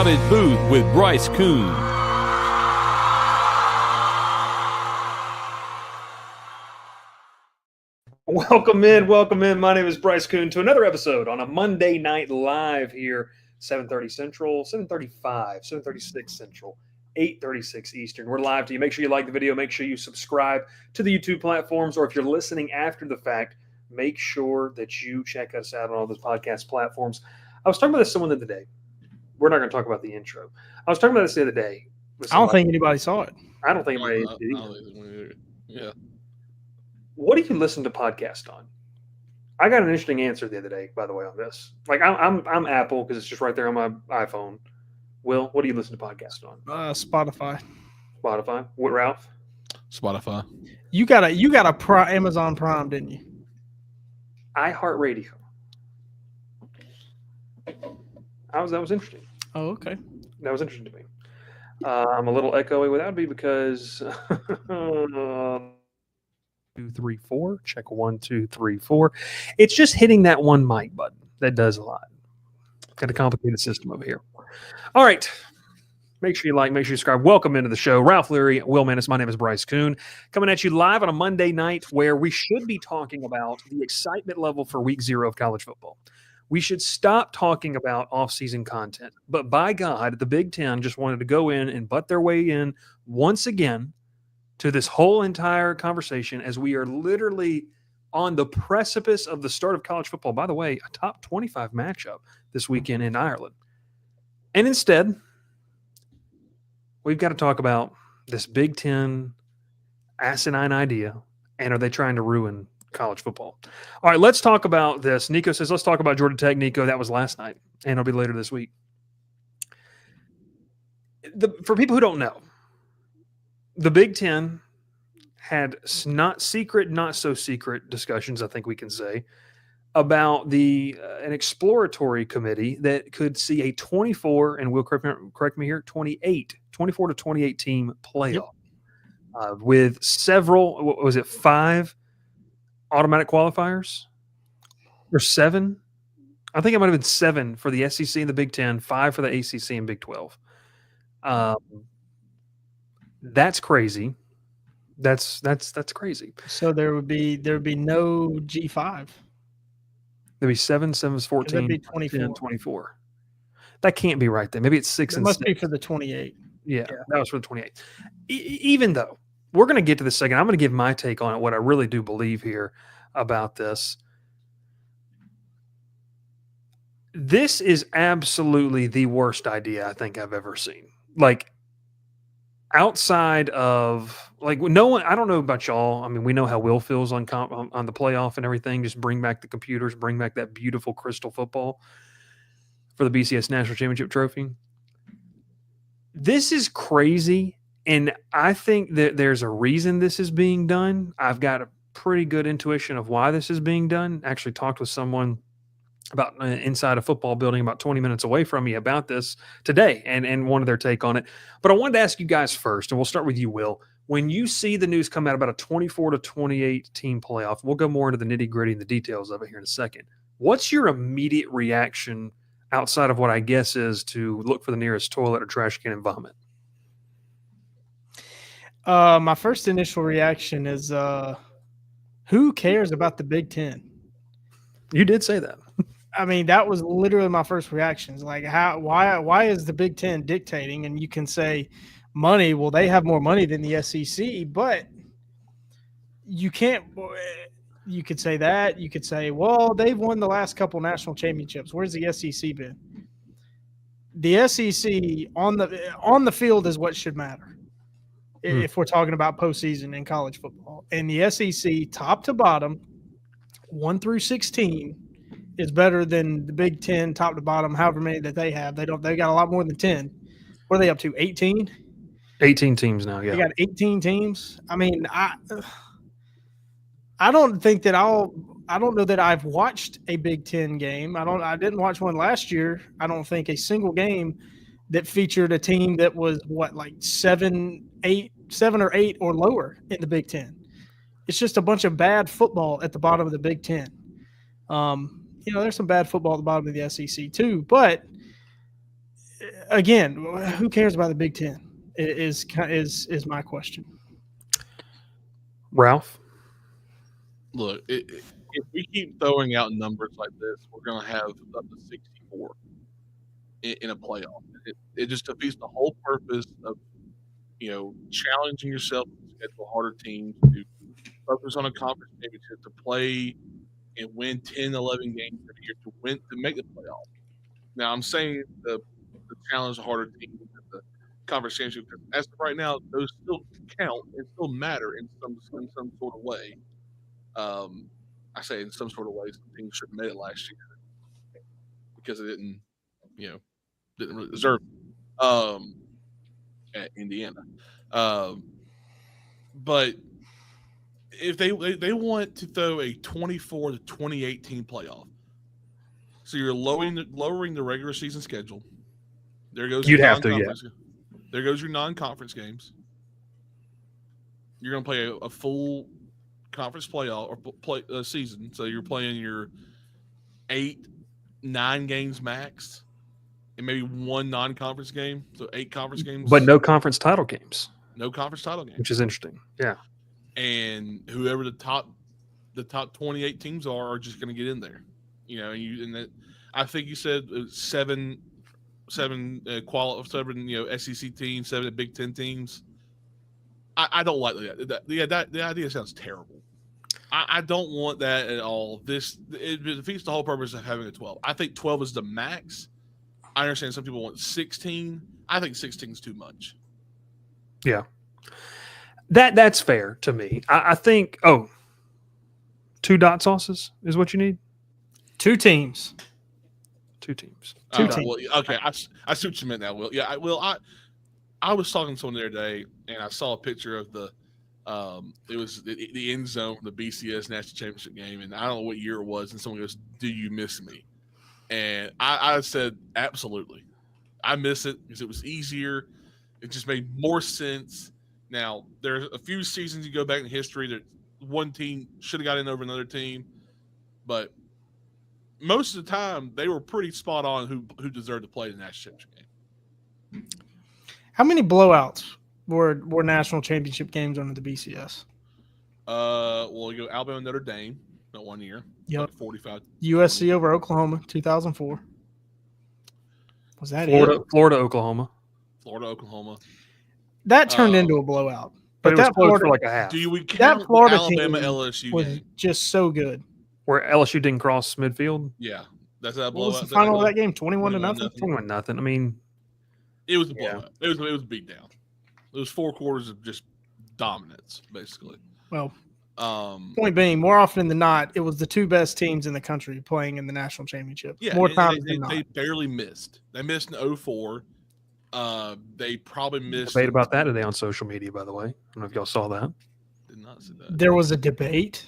Crowded Booth with Bryce Koon. Welcome in. My name is Bryce Koon to another episode on a Monday night live here, 7:30 Central, 7:35, 7:36 Central, 8:36 Eastern. We're live to you. Make sure you like the video. Make sure you subscribe to the YouTube platforms, or if you're listening after the fact, make sure that you check us out on all those podcast platforms. I was talking about this someone the other day. We're not going to talk about the intro. I was talking about this the other day. I don't think anybody saw it. I don't think anybody did either. Yeah. What do you listen to podcasts on? I got an interesting answer the other day, by the way, on this. Like I'm Apple because it's just right there on my iPhone. Will, what do you listen to podcasts on? Spotify. Spotify. What, Ralph? Spotify. You got a Amazon Prime, didn't you? iHeartRadio. That was interesting. Oh, okay. That was interesting to me. I'm a little echoey with that because 2, 3, 4. Check 1, 2, 3, 4. It's just hitting that one mic button that does a lot. Got a complicated system over here. All right. Make sure you like, make sure you subscribe. Welcome into the show. Ralph Leary, Will Mannis. My name is Bryce Koon. Coming at you live on a Monday night where we should be talking about the excitement level for week 0 of college football. We should stop talking about off-season content. But by God, the Big Ten just wanted to go in and butt their way in once again to this whole entire conversation as we are literally on the precipice of the start of college football. By the way, a top 25 matchup this weekend in Ireland. And instead, we've got to talk about this Big Ten asinine idea, and are they trying to ruin college football? All right, let's talk about this. Nico says, let's talk about Georgia Tech. Nico, that was last night, and it'll be later this week. For people who don't know, the Big Ten had not so secret discussions, I think we can say, about an exploratory committee that could see a 24, and will correct me here, 24 to 28 team playoff with several, what was it, 5 automatic qualifiers or 7? I think it might have been 7 for the SEC and the Big Ten, 5 for the ACC and Big 12. That's crazy. That's crazy. So there would be no G5. There'd be 7, 7 is 14, That'd be 24. 10, 24. That can't be right then. Maybe it's 6 It and must 6. be for the 28. Yeah, that was for the 28. Even though we're going to get to this second, I'm going to give my take on it, what I really do believe here about this. This is absolutely the worst idea I think I've ever seen. Like, outside of, like, no one, I don't know about y'all. I mean, we know how Will feels on the playoff and everything. Just bring back the computers, bring back that beautiful crystal football for the BCS National Championship trophy. This is crazy, and I think that there's a reason this is being done. I've got a pretty good intuition of why this is being done. Actually talked with someone about inside a football building about 20 minutes away from me about this today and wanted their take on it. But I wanted to ask you guys first, and we'll start with you, Will. When you see the news come out about a 24 to 28 team playoff, we'll go more into the nitty-gritty and the details of it here in a second. What's your immediate reaction outside of what I guess is to look for the nearest toilet or trash can and vomit? My first initial reaction is, who cares about the Big Ten? You did say that. I mean, that was literally my first reaction. It's like, why is the Big Ten dictating? And you can say money. Well, they have more money than the SEC, but you can't. You could say that. You could say, well, they've won the last couple national championships. Where's the SEC been? The SEC on the field is what should matter if we're talking about postseason in college football. And the SEC, top to bottom, 1 through 16. Is better than the Big Ten, top to bottom, however many that they have. They got a lot more than 10. What are they up to? 18? 18 teams now, yeah. They got 18 teams. I mean, I don't think that I don't know that I've watched a Big Ten game. I didn't watch one last year. I don't think a single game that featured a team that was like 7 or 8 or lower in the Big Ten. It's just a bunch of bad football at the bottom of the Big Ten. There's some bad football at the bottom of the SEC too, but again, who cares about the Big Ten? Is my question. Ralph? Look, if we keep throwing out numbers like this, we're going to have up to 64 in a playoff. It just defeats the whole purpose of challenging yourself to schedule harder teams, to focus on a conference championship, to play and win 10, 11 games every year to make the playoff. Now, I'm saying the challenge the harder teams in the conference championship, because as of right now, those still count and still matter in some sort of way. I say in some sort of way, some teams should have made it last year because they didn't really deserve it, at Indiana. But if they want to throw a 24 to 2018 playoff, so you're lowering the regular season schedule. There goes You'd your have to, yeah. There goes your non-conference games. You're going to play a full conference playoff or season, so you're playing your 8-9 games max, and maybe one non-conference game, so 8 conference games, But no conference title games. No conference title games, which is interesting. Yeah, and whoever the top 28 teams are just going to get in there. I think you said 7 SEC teams, 7 Big Ten teams. I don't like that. The idea sounds terrible. I don't want that at all. It defeats the whole purpose of having a 12. I think 12 is the max. I understand some people want 16. I think 16 is too much. Yeah. That's fair to me. I think 2 dot sauces is what you need. 2 teams. 2 teams. Well, okay, I see what you meant now, Will. Yeah, I was talking to someone the other day, and I saw a picture of it was the end zone from the BCS National Championship game, and I don't know what year it was, and someone goes, "Do you miss me?" And I said, absolutely. I miss it because it was easier. It just made more sense. Now, there's a few seasons you go back in history that one team should have got in over another team, but most of the time they were pretty spot on who deserved to play the national championship game. How many blowouts were national championship games under the BCS? Well, you go Alabama, Notre Dame, that 1 year. Yep. Like 45. USC over Oklahoma, 2004. Was that Florida, Oklahoma. Florida, Oklahoma. That turned into a blowout. But it was that close Florida, for like a half. Do we count that Florida Alabama team LSU was game? just so good. Where LSU didn't cross midfield? Yeah. That's that What blowout. was the final of that game? 21-0? 21-0. I mean, it was a blowout. It was a beat down. It was 4 quarters of just dominance, basically. Well, point being, more often than not, it was the 2 best teams in the country playing in the national championship. Yeah, more times than not. They barely missed. They missed in 2004. They probably missed. Debate about that today on social media, by the way. I don't know if y'all saw that. Did not see that. There was a debate.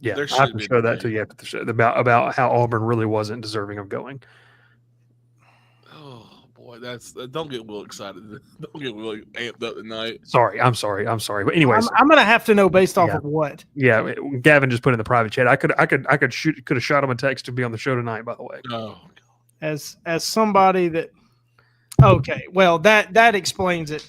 Yeah, I have to show that to you after the show about how Auburn really wasn't deserving of going. Oh boy, don't get Will excited. Don't get Will amped up tonight. I'm sorry. But anyways, I'm gonna have to know based off of what. Yeah, Gavin just put in the private chat. I could have shot him a text to be on the show tonight. By the way. Oh. As somebody that. Okay, well that explains it.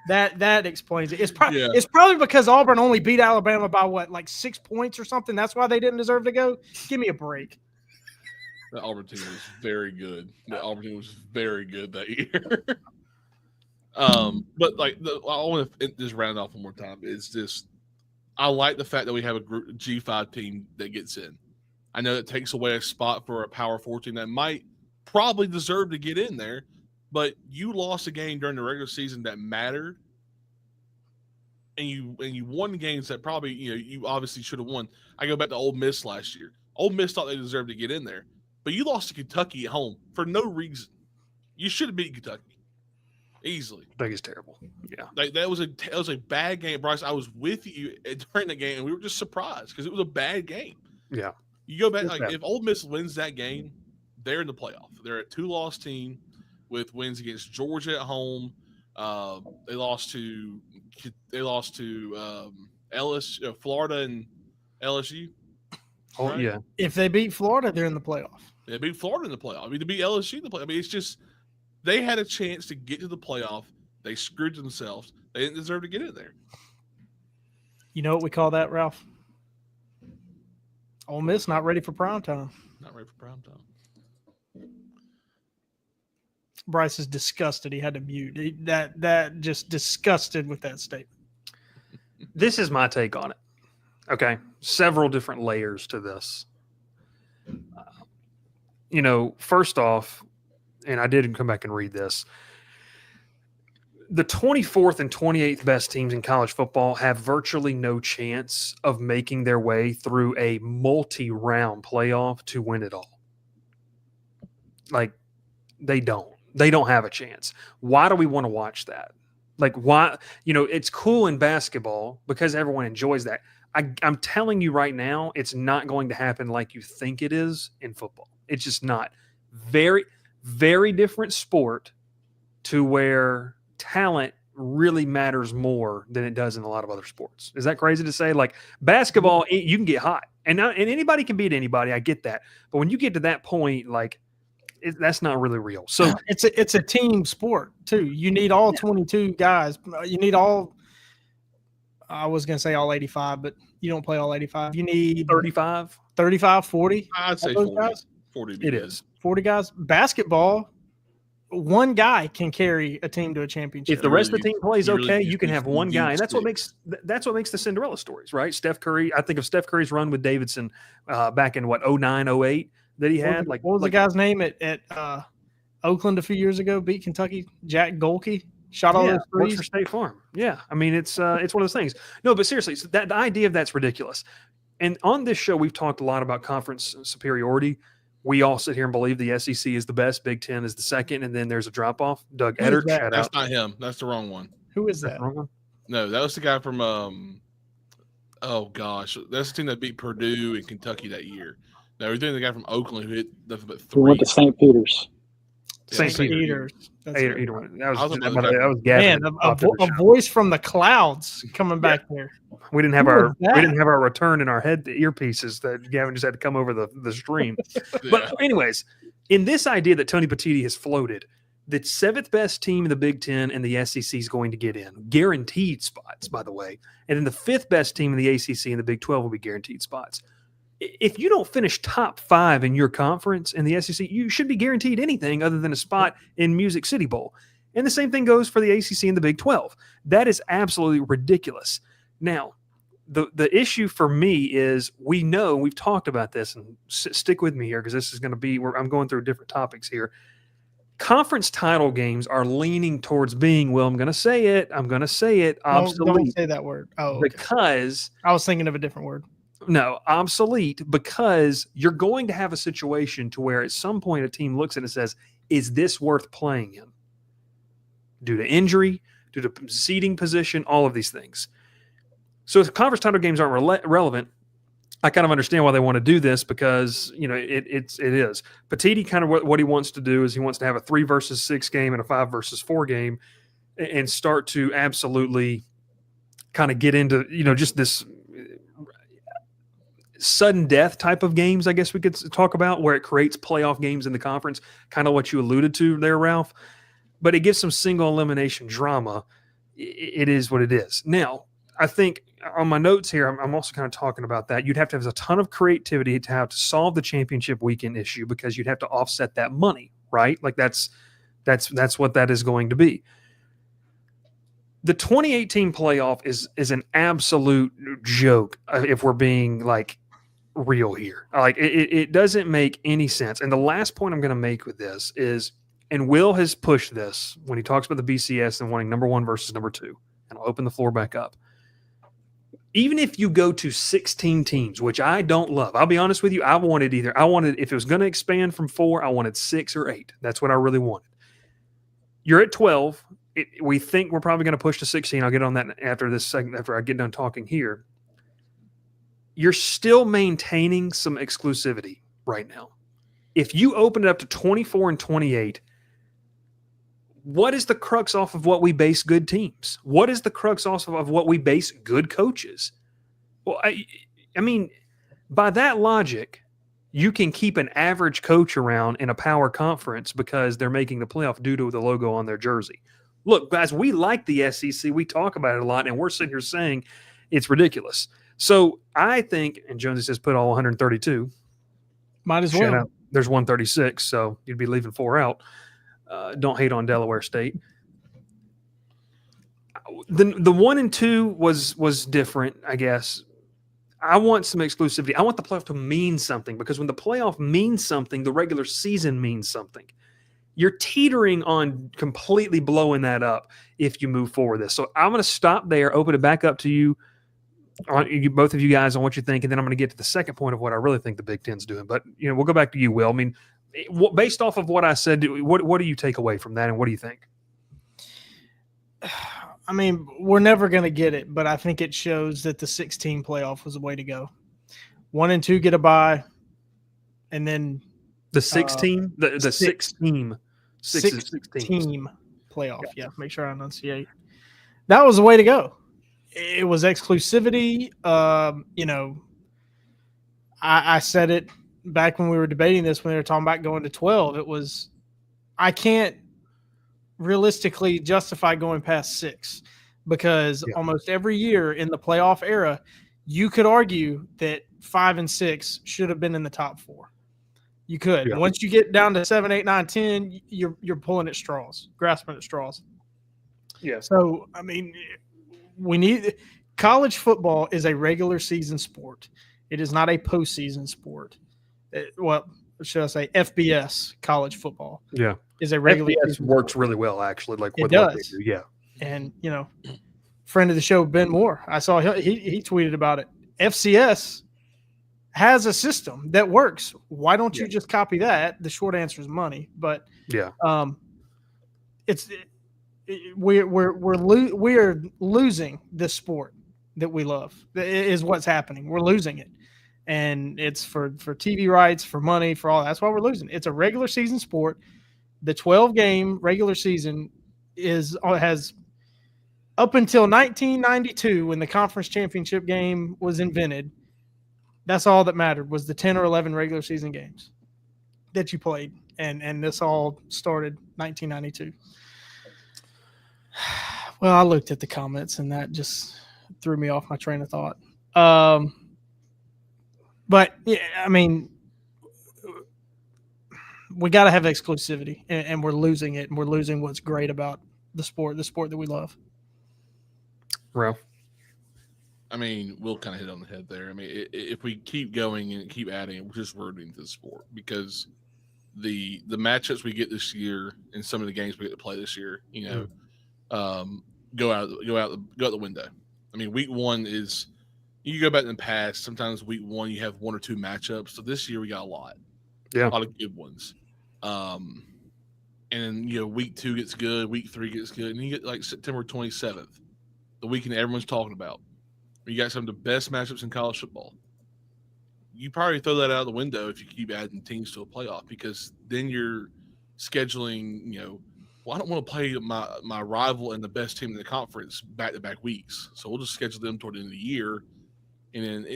That explains it. It's probably because Auburn only beat Alabama by like 6 points or something. That's why they didn't deserve to go. Give me a break. The Auburn team was very good. The Auburn team was very good that year. But I want to just round off one more time. It's just I like the fact that we have a group G5 team that gets in. I know it takes away a spot for a Power 4 team that might probably deserve to get in there. But you lost a game during the regular season that mattered, and you won games that probably you obviously should have won. I go back to Ole Miss last year. Ole Miss thought they deserved to get in there, but you lost to Kentucky at home for no reason. You should have beaten Kentucky easily. Kentucky's terrible. Yeah, that was a bad game, Bryce. I was with you during the game, and we were just surprised because it was a bad game. Yeah, you go back if Ole Miss wins that game, they're in the playoff. They're a 2-loss team. With wins against Georgia at home, they lost to LSU, Florida, and LSU. Oh right? yeah. If they beat Florida, they're in the playoff. They beat Florida in the playoff. I mean, to beat LSU in the playoff. I mean, it's just They had a chance to get to the playoff. They screwed themselves. They didn't deserve to get in there. You know what we call that, Ralph? Ole Miss not ready for prime time. Not ready for prime time. Bryce is disgusted. He had to mute. That just disgusted with that statement. This is my take on it. Okay, several different layers to this. First off, and I did come back and read this. The 24th and 28th best teams in college football have virtually no chance of making their way through a multi-round playoff to win it all. Like, they don't. They don't have a chance. Why do we want to watch that? Like, why? It's cool in basketball because everyone enjoys that. I'm telling you right now, it's not going to happen like you think it is in football. It's just not. Very, very different sport to where talent really matters more than it does in a lot of other sports. Is that crazy to say? Like basketball, you can get hot, and anybody can beat anybody. I get that, but when you get to that point, like that's not really real. So it's a team sport too. You need all 22 guys. You need all. I was going to say all 85, but you don't play all 85. You need 35, 40. I'd say 40. Guys? 40. It is 40 guys. Basketball, one guy can carry a team to a championship. If the rest of the team plays okay, you can have one guy, and that's sticks. what makes the Cinderella stories, right? Steph Curry. I think of Steph Curry's run with Davidson back in 09, 08 that he had. What was the guy's name at Oakland a few years ago? Beat Kentucky. Jack Golke. Shot all those threes. Works for State Farm. Yeah, I mean it's one of those things. No, but seriously, so the idea of that's ridiculous. And on this show, we've talked a lot about conference superiority. We all sit here and believe the SEC is the best, Big Ten is the second, and then there's a drop off. Doug Eddard, shout out. That's not him. That's the wrong one. Who is that? Wrong one? No, that was the guy from oh gosh, that's the team that beat Purdue and Kentucky that year. No, we're doing the guy from Oakland who hit nothing but He went to three. St. Peter's. St. Peters. That was Man, Gavin. A voice from the clouds coming back there. We didn't have Who was that? our return in our head earpieces that Gavin just had to come over the stream. But anyways, in this idea that Tony Petitti has floated, the seventh best team in the Big Ten and the SEC is going to get in, guaranteed spots, by the way, and then the fifth best team in the ACC and the Big 12 will be guaranteed spots. If you don't finish top 5 in your conference in the SEC, you should be guaranteed anything other than a spot in Music City Bowl. And the same thing goes for the ACC and the Big 12. That is absolutely ridiculous. Now, the issue for me is we've talked about this, and stick with me here because this is going to be where I'm going through different topics here. Conference title games are leaning towards being, I'm going to say it, obsolete. Don't say that word. Oh, okay. Because I was thinking of a different word. No, obsolete, because you're going to have a situation to where at some point a team looks at it and says, is this worth playing in? Due to injury, due to seating position, all of these things. So if conference title games aren't relevant, I kind of understand why they want to do this because, it is. Petitti kind of what he wants to do is he wants to have a 3 versus 6 game and a 5 versus 4 game and start to absolutely kind of get into, just this sudden death type of games, I guess we could talk about, where it creates playoff games in the conference, kind of what you alluded to there, Ralph. But it gives some single elimination drama. It is what it is. Now, I think on my notes here, I'm also kind of talking about that. You'd have to have a ton of creativity to have to solve the championship weekend issue because you'd have to offset that money, right? Like that's what that is going to be. The 2018 playoff is an absolute joke if we're being like real here. Like it doesn't make any sense. And the last point I'm going to make with this is, and Will has pushed this when he talks about the BCS and wanting number 1 versus number 2. And I'll open the floor back up. Even if you go to 16 teams, which I don't love, I'll be honest with you, if it was going to expand from 4, I wanted 6 or 8. That's what I really wanted. You're at 12. We think we're probably going to push to 16. I'll get on that after this segment, after I get done talking here. You're still maintaining some exclusivity right now. If you open it up to 24 and 28, what is the crux off of what we base good teams? What is the crux off of what we base good coaches? Well, I mean, by that logic, you can keep an average coach around in a power conference because they're making the playoff due to the logo on their jersey. Look, guys, we like the SEC. We talk about it a lot, and we're sitting here saying it's ridiculous. So I think, and Jonesy says put all 132. Might as Shout well. out. There's 136, so you'd be leaving 4 out. Don't hate on Delaware State. The 1 and 2 was different, I guess. I want some exclusivity. I want the playoff to mean something, because when the playoff means something, the regular season means something. You're teetering on completely blowing that up if you move forward with this. So I'm going to stop there, open it back up to you, both of you guys, on what you think, and then I'm going to get to the second point of what I really think the Big Ten's doing. But we'll go back to you, Will. I mean, based off of what I said, what do you take away from that, and what do you think? I mean, we're never going to get it, but I think it shows that the 16 playoff was the way to go. 1 and 2 get a bye, and then the 16, the 6 team, 6 team playoff. Gotcha. Yeah, make sure I enunciate. That was the way to go. It was exclusivity. I said it back when we were debating this, when they were talking about going to 12. It was, I can't realistically justify going past 6, because almost every year in the playoff era, you could argue that 5 and 6 should have been in the top 4. You could. Yeah. Once you get down to 7, 8, 9, 10, you're pulling at straws, grasping at straws. Yeah. So I mean, we need college football is a regular season sport. It is not a postseason sport. Well, should I say FBS college football? Yeah. Is a regular FBS works really well, actually. Like it does. What they do. Yeah. And friend of the show, Ben Moore, I saw he tweeted about it. FCS has a system that works. Why don't you just copy that? The short answer is money. But we're losing this sport that we love. Is what's happening. We're losing it. And it's for TV rights, for money, for all. That's why we're losing. It's a regular season sport. The 12-game regular season has up until 1992, when the conference championship game was invented. That's all that mattered, was the 10 or 11 regular season games that you played, and this all started 1992. Well, I looked at the comments, and that just threw me off my train of thought. But yeah, I mean, we got to have exclusivity, and we're losing it, and we're losing what's great about the sport that we love. Ralph? I mean, we'll kind of hit on the head there. I mean, if we keep going and keep adding, we're just ruining the sport, because the matchups we get this year and some of the games we get to play this year, go out the window. I mean, week 1 is, you go back in the past, sometimes week 1 you have 1 or 2 matchups. So this year we got a lot of good ones. And then week 2 gets good, week 3 gets good, and you get like September 27th, the weekend everyone's talking about. You got some of the best matchups in college football. You probably throw that out the window if you keep adding teams to a playoff, because then you're scheduling, I don't want to play my rival and the best team in the conference back-to-back weeks. So we'll just schedule them toward the end of the year. And then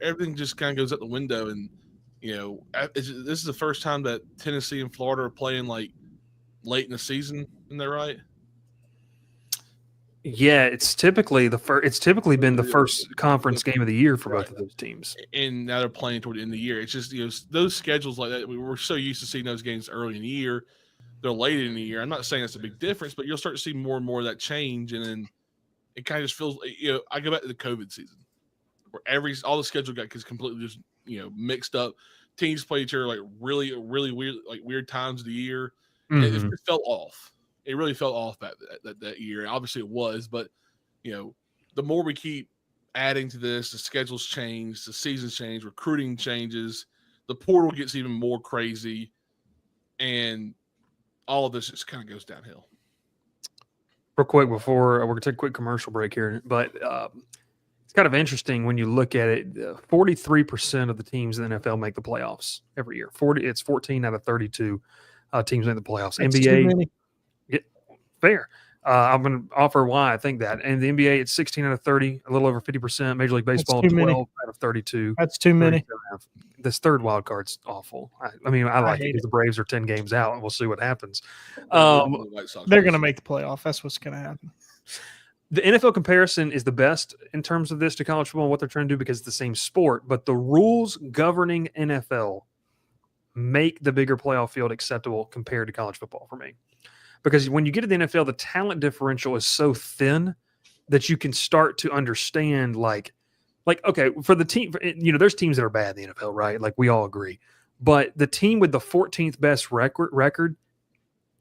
everything just kind of goes out the window. And, this is the first time that Tennessee and Florida are playing like late in the season. Isn't that right? Yeah, it's typically been the first conference game of the year for both of those teams. And now they're playing toward the end of the year. It's just, those schedules like that, we were so used to seeing those games early in the year. They're late in the year. I'm not saying it's a big difference, but you'll start to see more and more of that change. And then it kind of just feels, I go back to the COVID season, where all the schedule got completely just, mixed up. Teams play each other like really, really weird, like weird times of the year. Mm-hmm. It felt off. It really felt off that year. Obviously it was, but the more we keep adding to this, the schedules change, the seasons change, recruiting changes, the portal gets even more crazy, and all of this just kind of goes downhill. Real quick before we're going to take a quick commercial break here, but it's kind of interesting when you look at it. 43% of the teams in the NFL make the playoffs every year. It's 14 out of 32 teams make the playoffs. That's NBA, fair. I'm going to offer why I think that. And the NBA, it's 16 out of 30, a little over 50%. Major League Baseball, 12 out of 32. That's too many. this third wild card's awful. I mean, I like it hate because the Braves are 10 games out, and we'll see what happens. The White Sox They're this going to year. make the playoff. That's what's going to happen. The NFL comparison is the best in terms of this to college football and what they're trying to do because it's the same sport, but the rules governing NFL make the bigger playoff field acceptable compared to college football for me. Because when you get to the NFL, the talent differential is so thin that you can start to understand like okay, for the team, there's teams that are bad in the NFL, right? Like we all agree. But the team with the 14th best record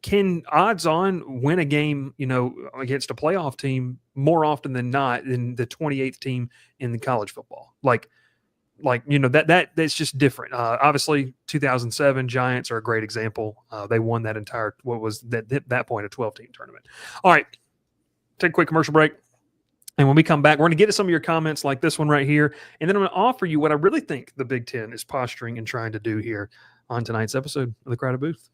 can odds on win a game, against a playoff team more often than not than the 28th team in the college football. That's just different. Obviously, 2007 Giants are a great example. They won that entire what was that point a 12-team tournament. All right, take a quick commercial break, and when we come back, we're going to get to some of your comments like this one right here, and then I'm going to offer you what I really think the Big Ten is posturing and trying to do here on tonight's episode of the Crowded Booth.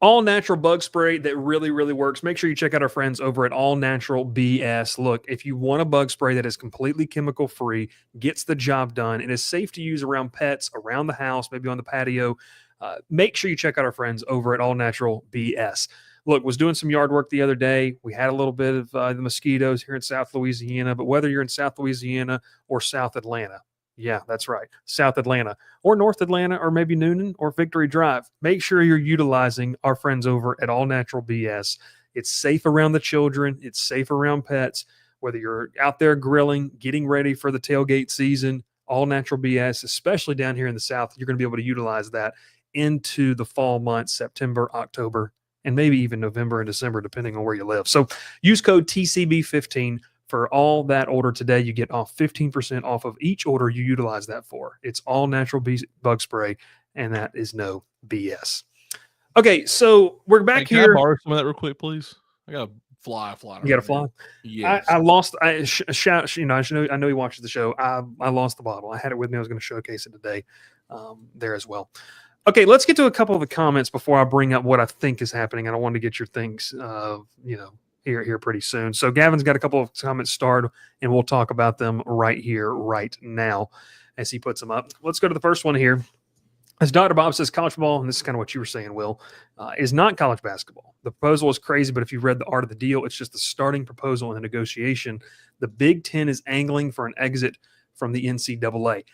All natural bug spray that really, really works. Make sure you check out our friends over at All Natural BS. Look, if you want a bug spray that is completely chemical free, gets the job done, and is safe to use around pets, around the house, maybe on the patio, make sure you check out our friends over at All Natural BS. Look, was doing some yard work the other day. We had a little bit of the mosquitoes here in South Louisiana, but whether you're in South Louisiana or South Atlanta, yeah, that's right. South Atlanta or North Atlanta or maybe Noonan or Victory Drive. Make sure you're utilizing our friends over at All Natural BS. It's safe around the children. It's safe around pets. Whether you're out there grilling, getting ready for the tailgate season, All Natural BS, especially down here in the South, you're going to be able to utilize that into the fall months, September, October, and maybe even November and December, depending on where you live. So use code TCB15 for all that order today. You get off 15% off of each order you utilize that for. It's all natural bug spray, and that is no BS. Okay, so we're back Can here. I borrow some of that real quick, please? I got to fly. You got to fly? Yes. I lost. I know he watches the show. I lost the bottle. I had it with me. I was going to showcase it today there as well. Okay, let's get to a couple of the comments before I bring up what I think is happening. And I want to get your things, here pretty soon. So Gavin's got a couple of comments starred, and we'll talk about them right here, right now, as he puts them up. Let's go to the first one here. As Dr. Bob says, college football, and this is kind of what you were saying, Will, is not college basketball. The proposal is crazy, but if you've read The Art of the Deal, it's just the starting proposal in the negotiation. The Big Ten is angling for an exit from the NCAA.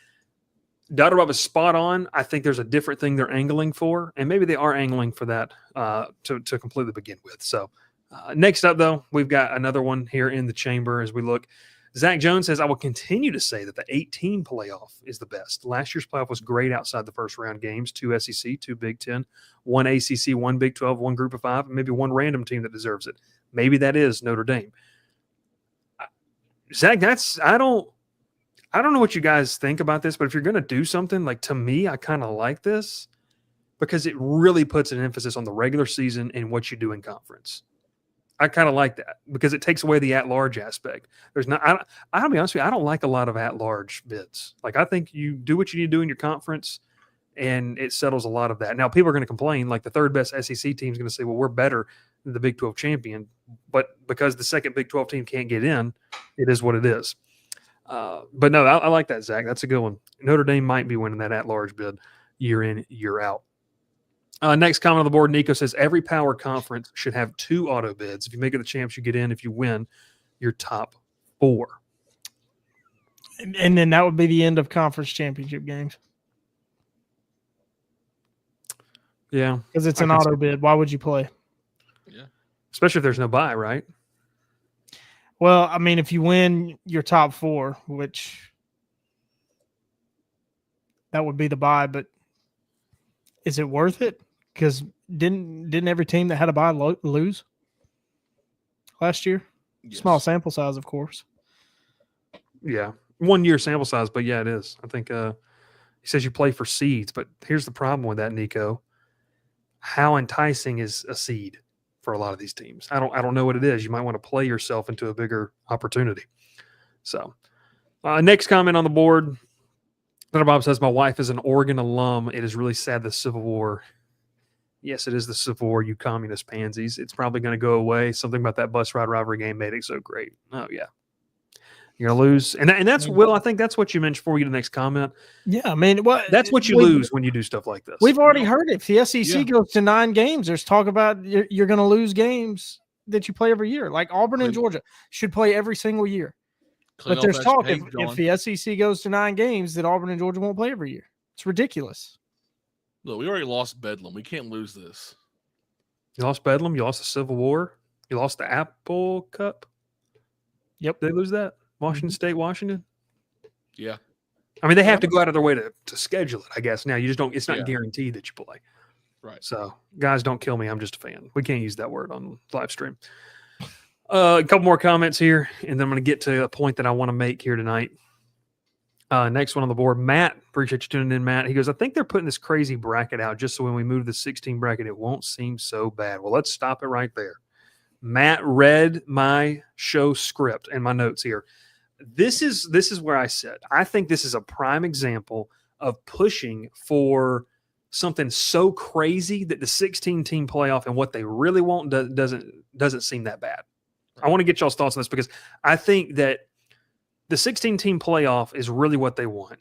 Dr. Bob is spot on. I think there's a different thing they're angling for, and maybe they are angling for that to completely begin with. So next up, though, we've got another one here in the chamber as we look. Zach Jones says, I will continue to say that the 18 playoff is the best. Last year's playoff was great outside the first round games, 2 SEC, 2 Big Ten, 1 ACC, 1 Big 12, 1 Group of 5, and maybe one random team that deserves it. Maybe that is Notre Dame. Zach, I don't know what you guys think about this, but if you're going to do something, like, to me, I kind of like this because it really puts an emphasis on the regular season and what you do in conference. I kind of like that because it takes away the at-large aspect. I'll be honest with you, I don't like a lot of at-large bids. Like, I think you do what you need to do in your conference, and it settles a lot of that. Now, people are going to complain, like the third best SEC team is going to say, well, we're better than the Big 12 champion. But because the second Big 12 team can't get in, it is what it is. But no, I like that, Zach. That's a good one. Notre Dame might be winning that at-large bid year in, year out. Next comment on the board, Nico says, every power conference should have 2 auto bids. If you make it the champs, you get in. If you win, you're top 4. And then that would be the end of conference championship games. Yeah. Because it's an auto bid. Why would you play? Yeah. Especially if there's no bye, right? Well, I mean, if you win your top 4, which that would be the bye, but is it worth it? Because didn't every team that had a bye lose last year? Yes. Small sample size, of course. Yeah. 1 year sample size, but yeah, it is. I think he says you play for seeds, but here's the problem with that, Nico. How enticing is a seed for a lot of these teams? I don't know what it is. You might want to play yourself into a bigger opportunity. So next comment on the board. Dr. Bob says, my wife is an Oregon alum. It is really sad the Civil War. Yes, it is the Civil War, you communist pansies. It's probably going to go away. Something about that bus ride rivalry game made it so great. Oh, yeah. You're gonna lose, and that's I mean, Will. I think that's what you mentioned before we get to the next comment. Yeah, I mean, That's what you lose when you do stuff like this. We've already heard it. If the SEC Yeah. goes to 9 games, there's talk about you're going to lose games that you play every year. Like Auburn and Georgia should play every single year. But there's talk if the SEC goes to 9 games that Auburn and Georgia won't play every year. It's ridiculous. Look, we already lost Bedlam. We can't lose this. You lost Bedlam. You lost the Civil War. You lost the Apple Cup. Yep. Did they lose that? Washington State, Washington? Yeah. I mean, they have to go out of their way to schedule it, I guess. Now, you just don't – it's not Yeah. guaranteed that you play. Right. So, guys, don't kill me. I'm just a fan. We can't use that word on live stream. A couple more comments here, and then I'm going to get to a point that I want to make here tonight. Next one on the board, Matt. Appreciate you tuning in, Matt. He goes, I think they're putting this crazy bracket out just so when we move to the 16 bracket, it won't seem so bad. Well, let's stop it right there. Matt read my show script and my notes here. This is where I said, I think this is a prime example of pushing for something so crazy that the 16-team playoff and what they really want doesn't seem that bad. I want to get y'all's thoughts on this because I think that the 16-team playoff is really what they want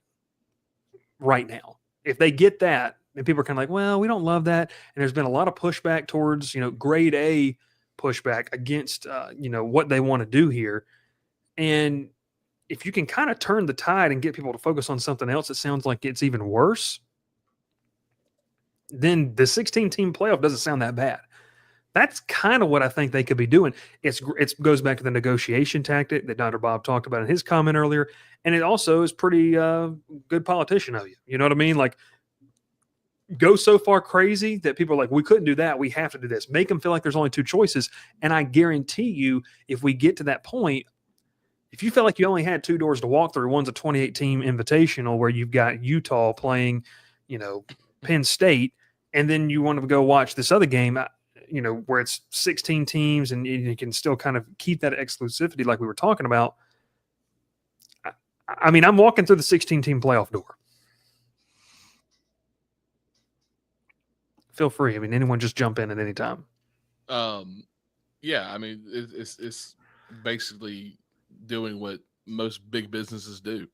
right now. If they get that, and people are kind of like, well, we don't love that. And there's been a lot of pushback towards, grade A pushback against, what they want to do here. And if you can kind of turn the tide and get people to focus on something else, it sounds like it's even worse. Then the 16-team playoff doesn't sound that bad. That's kind of what I think they could be doing. It goes back to the negotiation tactic that Dr. Bob talked about in his comment earlier. And it also is pretty good politician of you. You know what I mean? Like, go so far crazy that people are like, we couldn't do that. We have to do this. Make them feel like there's only 2 choices. And I guarantee you, if we get to that point, if you felt like you only had 2 doors to walk through, one's a 28-team invitational where you've got Utah playing, Penn State, and then you want to go watch this other game, where it's 16 teams and you can still kind of keep that exclusivity like we were talking about. I mean, I'm walking through the 16-team playoff door. Feel free. I mean, anyone just jump in at any time. Yeah, I mean, it's basically doing what most big businesses do.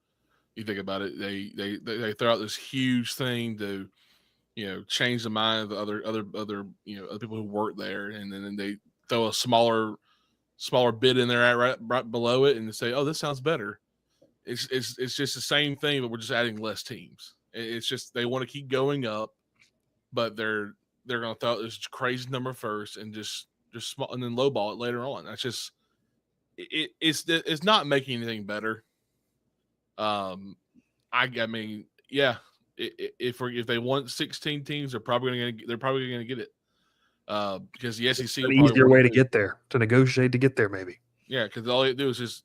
You think about it, they throw out this huge thing to change the mind of the other people who work there, and then they throw a smaller bid in there right below it, and they say, "Oh, this sounds better." It's just the same thing, but we're just adding less teams. It's just they want to keep going up, but they're going to throw out this crazy number first and just small, and then lowball it later on. That's just it's not making anything better. I mean, yeah. If they want 16 teams, they're probably going to get it because the SEC will an easier way to get there, to negotiate to get there, maybe. Yeah, because all they do is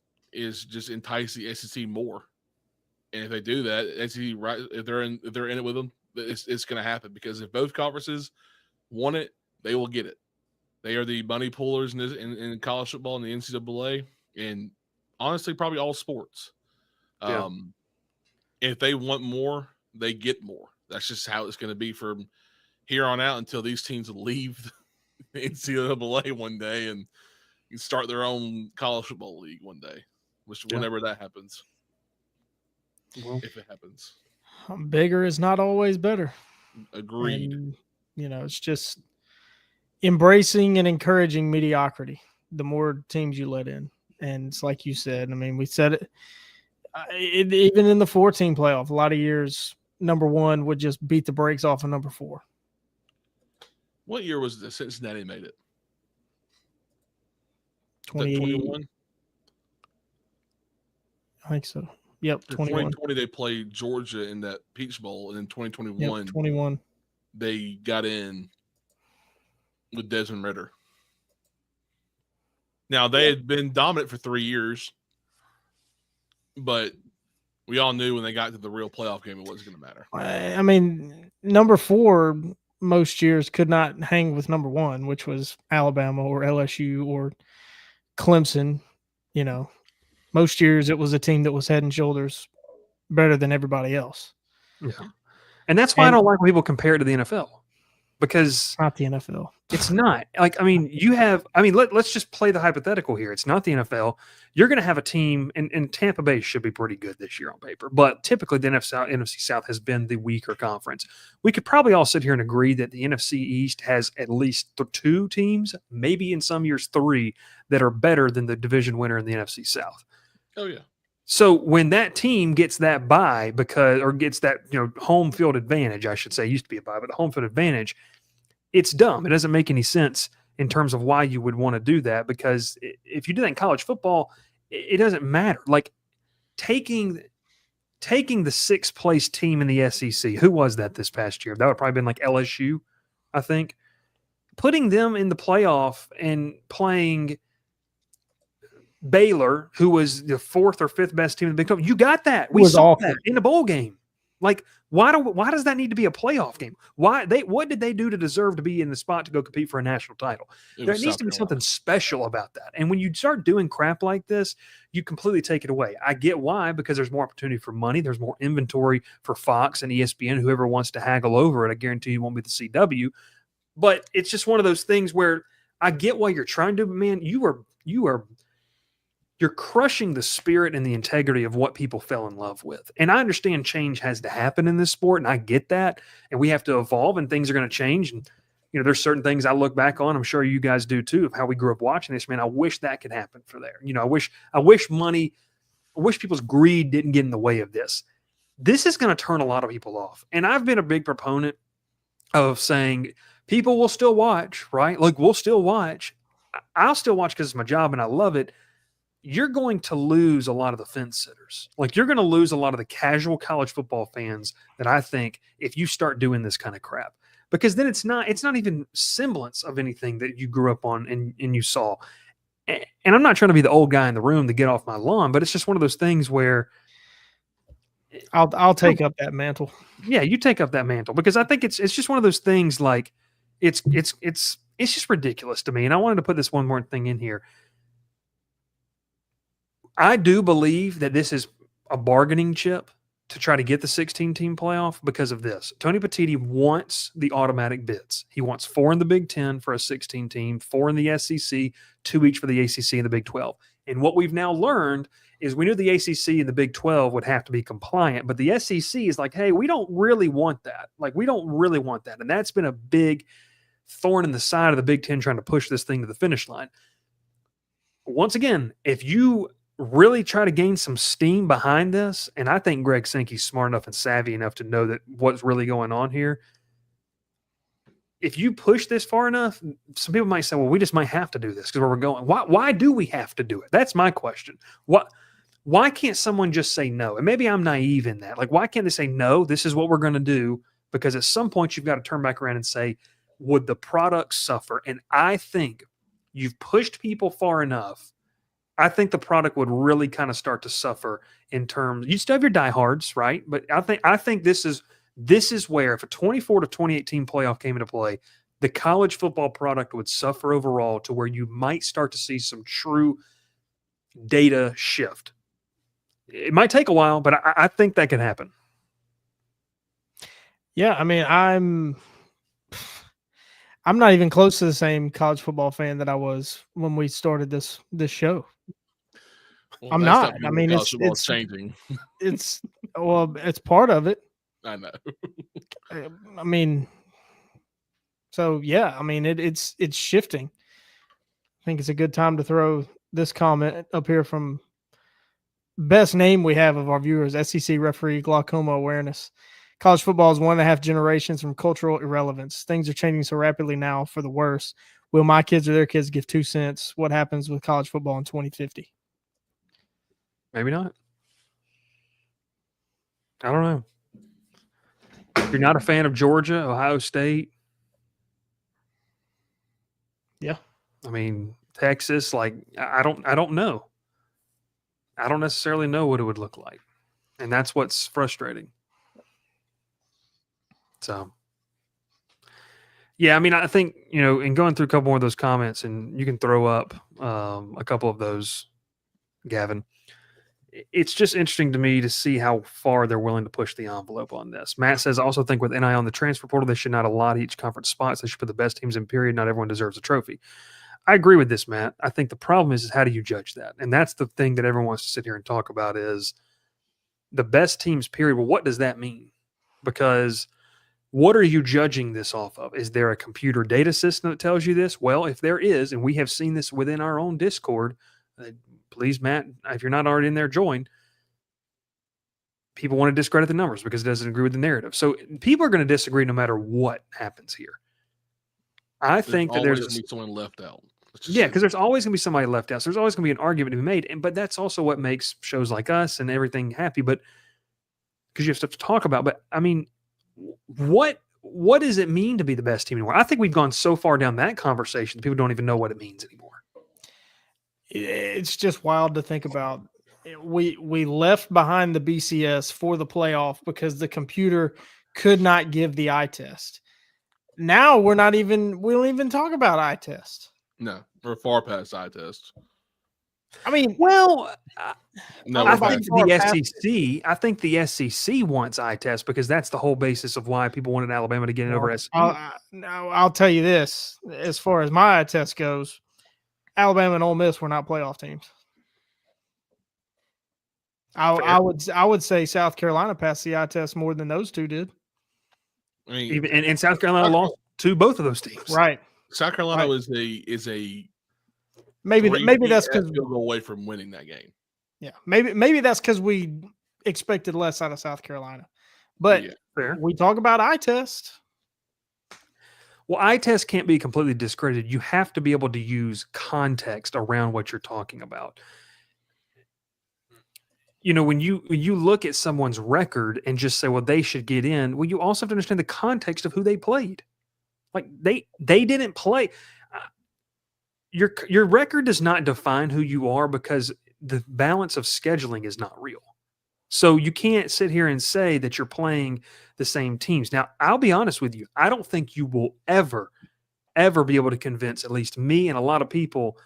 just entice the SEC more, and if they do that, SEC if they're in it with them, it's going to happen because if both conferences want it, they will get it. They are the money pullers in college football and the NCAA, and honestly, probably all sports. Yeah. If they want more, they get more. That's just how it's going to be from here on out until these teams leave the NCAA one day and start their own college football league one day, whenever that happens. Well, if it happens. Bigger is not always better. Agreed. And, it's just embracing and encouraging mediocrity. The more teams you let in. And it's like you said, I mean, we said it even in the 14 playoff, a lot of years, number 1 would just beat the brakes off of number 4. What year was the Cincinnati made it? 21. I think so. Yep, 21. 2020 they played Georgia in that Peach Bowl, and in 2021, yep, 21 they got in with Desmond Ridder. Now they had been dominant for 3 years, but we all knew when they got to the real playoff game, it wasn't going to matter. I mean, number 4 most years could not hang with number 1, which was Alabama or LSU or Clemson. Most years it was a team that was head and shoulders better than everybody else. Yeah. And that's why I don't like when people compare it to the NFL. because Not the NFL. it's not. Like, I mean, let's just play the hypothetical here. It's not the NFL. You're going to have a team, and Tampa Bay should be pretty good this year on paper, but typically the NFC South has been the weaker conference. We could probably all sit here and agree that the NFC East has at least 2 teams, maybe in some years 3, that are better than the division winner in the NFC South. Oh, yeah. So when that team gets that bye gets that, home field advantage, I should say, used to be a bye, but the home field advantage, it's dumb. It doesn't make any sense in terms of why you would want to do that, because if you do that in college football, it doesn't matter. Like taking the 6th place team in the SEC, who was that this past year? That would have probably been like LSU, I think. Putting them in the playoff and playing Baylor, who was the 4th or 5th best team in the Big 12. You got that. We saw that in the bowl game. Like, why does that need to be a playoff game? What did they do to deserve to be in the spot to go compete for a national title? There needs to be something special about that. And when you start doing crap like this, you completely take it away. I get why, because there's more opportunity for money. There's more inventory for Fox and ESPN, whoever wants to haggle over it. I guarantee you won't be the CW. But it's just one of those things where I get why you're trying to, but man, you're crushing the spirit and the integrity of what people fell in love with. And I understand change has to happen in this sport, and I get that. And we have to evolve, and things are going to change. And, there's certain things I look back on, I'm sure you guys do too, of how we grew up watching this. Man, I wish that could happen for there. I wish people's greed didn't get in the way of this. This is going to turn a lot of people off. And I've been a big proponent of saying people will still watch, right? Like, we'll still watch. I'll still watch because it's my job and I love it. You're going to lose a lot of the fence sitters. Like, you're going to lose a lot of the casual college football fans that I think if you start doing this kind of crap, because then it's not even semblance of anything that you grew up on and you saw. And I'm not trying to be the old guy in the room to get off my lawn, but it's just one of those things where I'll take up that mantle. Yeah, you take up that mantle, because I think it's just one of those things. Like, it's just ridiculous to me. And I wanted to put this one more thing in here. I do believe that this is a bargaining chip to try to get the 16-team playoff because of this. Tony Petitti wants the automatic bids. He wants 4 in the Big 10 for a 16-team, 4 in the SEC, 2 each for the ACC and the Big 12. And what we've now learned is we knew the ACC and the Big 12 would have to be compliant, but the SEC is like, hey, we don't really want that. Like, we don't really want that. And that's been a big thorn in the side of the Big 10 trying to push this thing to the finish line. Once again, if you really try to gain some steam behind this, and I think Greg Sankey's smart enough and savvy enough to know that what's really going on here. If you push this far enough, some people might say, well, we just might have to do this because where we're going. Why do we have to do it? That's my question. Why can't someone just say no? And maybe I'm naive in that. Like, why can't they say, no, this is what we're going to do? Because at some point you've got to turn back around and say, would the product suffer? And I think you've pushed people far enough. I think the product would really kind of start to suffer in terms. You still have your diehards, right? But I think this is where, if a 24 to 28 team playoff came into play, the college football product would suffer overall to where you might start to see some true data shift. It might take a while, but I think that could happen. Yeah, I mean, I'm not even close to the same college football fan that I was when we started this show. Well, I'm not. I mean, it's changing. It's part of it. I know. I mean, so yeah, I mean, it's shifting. I think it's a good time to throw this comment up here from best name we have of our viewers, SEC referee glaucoma awareness. College football is 1.5 generations from cultural irrelevance. Things are changing so rapidly now for the worse. Will my kids or their kids give 2 cents? What happens with college football in 2050? Maybe not. I don't know. If you're not a fan of Georgia, Ohio State. Yeah. I mean, Texas, like, I don't know. I don't necessarily know what it would look like. And that's what's frustrating. So, yeah, I mean, I think, in going through a couple more of those comments, and you can throw up a couple of those, Gavin. it's just interesting to me to see how far they're willing to push the envelope on this. Matt says, I also think with NI on the transfer portal, they should not allot each conference spots. They should put the best teams in, period. Not everyone deserves a trophy. I agree with this, Matt. I think the problem is how do you judge that? And that's the thing that everyone wants to sit here and talk about is the best teams, period. Well, what does that mean? Because what are you judging this off of? Is there a computer data system that tells you this? Well, if there is, and we have seen this within our own Discord, please, Matt, if you're not already in there, join. People want to discredit the numbers because it doesn't agree with the narrative. So people are going to disagree no matter what happens here. I think that there's going to be someone left out. Yeah, because there's always going to be somebody left out. So there's always going to be an argument to be made. But that's also what makes shows like us and everything happy. But because you have stuff to talk about. But I mean, what does it mean to be the best team anymore? I think we've gone so far down that conversation that people don't even know what it means anymore. It's just wild to think about. We left behind the BCS for the playoff because the computer could not give the eye test. Now we don't even talk about eye test. No, we're far past eye test. I mean, well, no, I think I think the SEC wants eye test because that's the whole basis of why people wanted Alabama to get it over SEC. I'll tell you this: as far as my eye test goes, Alabama and Ole Miss were not playoff teams. I would say South Carolina passed the eye test more than those two did. I mean, even and South Carolina lost to both of those teams, right? South Carolina is a maybe that's because we'll go away from winning that game. Yeah, maybe that's because we expected less out of South Carolina. But we talk about eye test. Well, eye test can't be completely discredited. You have to be able to use context around what you're talking about. You know, when you look at someone's record and just say, well, they should get in, well, you also have to understand the context of who they played. Like they didn't play. Your record does not define who you are because the balance of scheduling is not real. So you can't sit here and say that you're playing the same teams. Now, I'll be honest with you. I don't think you will ever be able to convince at least me and a lot of people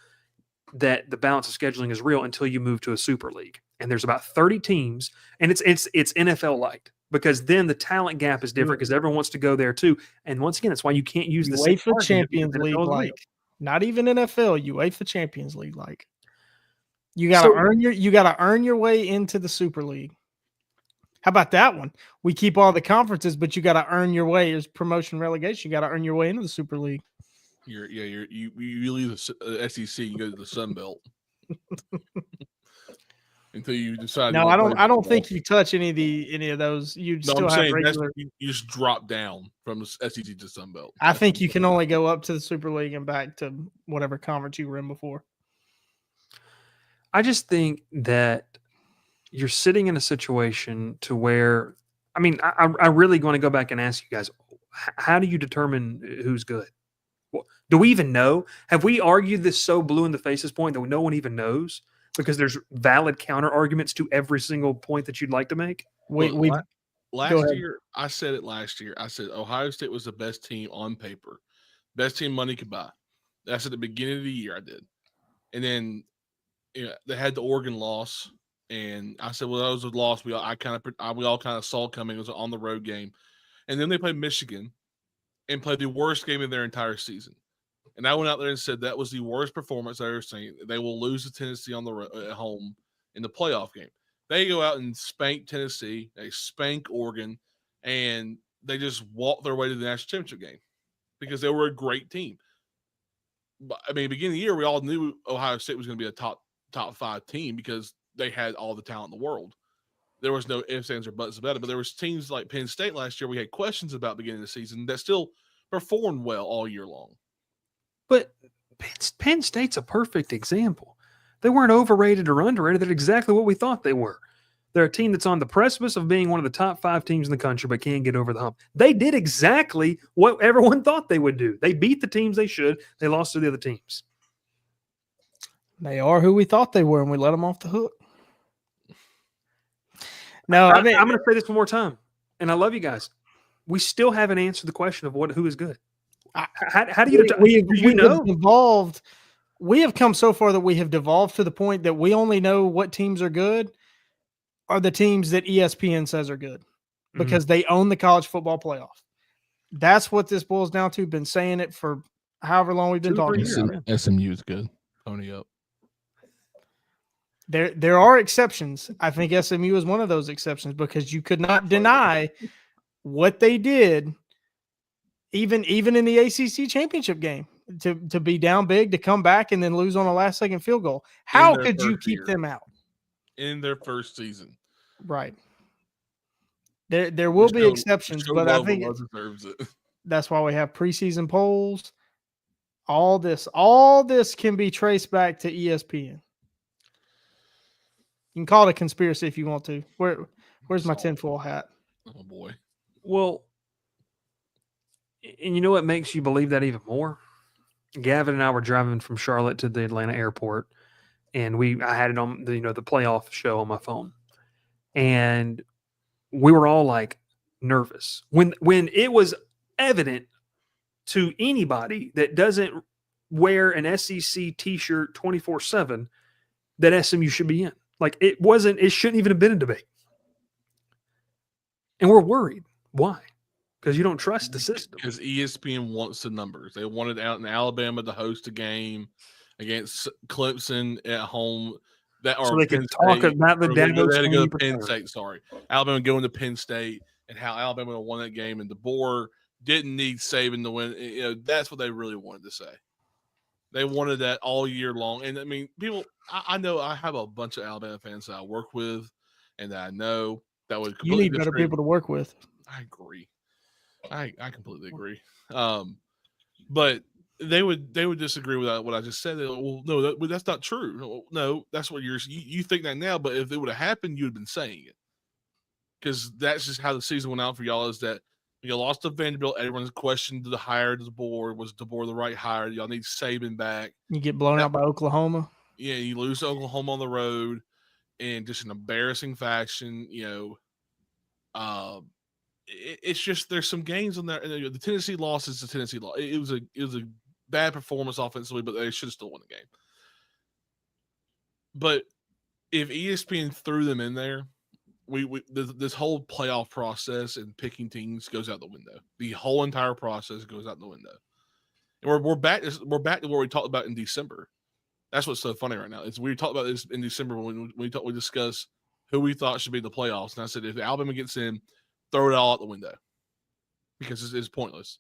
that the balance of scheduling is real until you move to a super league. And there's about 30 teams, and it's NFL light because then the talent gap is different because everyone wants to go there too. And once again, that's why you can't use the UEFA Champions League like. Not even NFL, UEFA Champions League like. You got to earn your way into the Super League. How about that one? We keep all the conferences, but you got to earn your way as promotion relegation. You got to earn your way into the Super League. You leave the SEC, you go to the Sun Belt. Until you decide. No, I don't think you touch any of those. You still have regular. You just drop down from the SEC to Sun Belt. I think you can only go up to the Super League and back to whatever conference you were in before. I just think that you're sitting in a situation to where, I mean, I really want to go back and ask you guys, how do you determine who's good? Do we even know? Have we argued this so blue in the faces point that no one even knows? Because there's valid counter arguments to every single point that you'd like to make. Last year, I said it last year. I said Ohio State was the best team on paper, best team money could buy. That's at the beginning of the year. I did, and then they had the Oregon loss, and I said, well, that was a loss we all kind of saw coming. It was an on the road game, and then they played Michigan, and played the worst game of their entire season. And I went out there and said that was the worst performance I've ever seen. They will lose to Tennessee on the at home in the playoff game. They go out and spank Tennessee. They spank Oregon, and they just walk their way to the national championship game because they were a great team. But, I mean, beginning of the year, we all knew Ohio State was going to be a top 5 team because they had all the talent in the world. There was no ifs, ands, or buts about it. But there was teams like Penn State last year we had questions about beginning of the season that still performed well all year long. But Penn State's a perfect example. They weren't overrated or underrated. They're exactly what we thought they were. They're a team that's on the precipice of being one of the top 5 teams in the country, but can't get over the hump. They did exactly what everyone thought they would do. They beat the teams they should. They lost to the other teams. They are who we thought they were, and we let them off the hook. No, I'm going to say this one more time, and I love you guys. We still haven't answered the question of who is good. How do you know? Devolved. We have come so far that we have devolved to the point that we only know what teams are good are the teams that ESPN says are good because they own the college football playoff. That's what this boils down to. Been saying it for however long we've been 2 or 3 talking about years. it. SMU is good. Pony up. There are exceptions. I think SMU is one of those exceptions because you could not deny what they did, even in the ACC championship game, to be down big, to come back and then lose on a last-second field goal. How could you keep them out in their first season? Right. There will be exceptions, but I think deserves it. That's why we have preseason polls. All this can be traced back to ESPN. You can call it a conspiracy if you want to. Where's my tinfoil hat? Oh boy. Well, and you know what makes you believe that even more? Gavin and I were driving from Charlotte to the Atlanta airport, and I had it on the playoff show on my phone, and we were all like nervous when it was evident to anybody that doesn't wear an SEC t-shirt 24/7 that SMU should be in. Like it shouldn't even have been a debate. And we're worried. Why? Because you don't trust the system. Because ESPN wants the numbers. They wanted out in Alabama to host a game against Clemson at home. So they can talk about the damage. They had to go to Penn State. Sorry, Alabama going to Penn State and how Alabama won that game, and DeBoer didn't need Saban to win. That's what they really wanted to say. They wanted that all year long. And I mean, people. I know I have a bunch of Alabama fans that I work with, and that I know that would. You need better people to work with. I agree. I completely agree. But they would disagree with what I just said. Well, no, that's not true. No, that's what you think that now. But if it would have happened, you'd have been saying it, because that's just how the season went out for y'all. Is that you lost to Vanderbilt? Everyone's questioned the hire to DeBoer. Was DeBoer the right hire? Y'all need Saban back. You get blown out by Oklahoma. Yeah, you lose to Oklahoma on the road, and just an embarrassing fashion. It's just there's some games on there. The Tennessee loss is the Tennessee loss. It was a bad performance offensively, but they should have still won the game. But if ESPN threw them in there, this whole playoff process and picking teams goes out the window. The whole entire process goes out the window. And we're back to what we talked about in December. That's what's so funny right now. We talked about this in December when we discussed who we thought should be the playoffs. And I said, if Alabama gets in, throw it all out the window because it's pointless.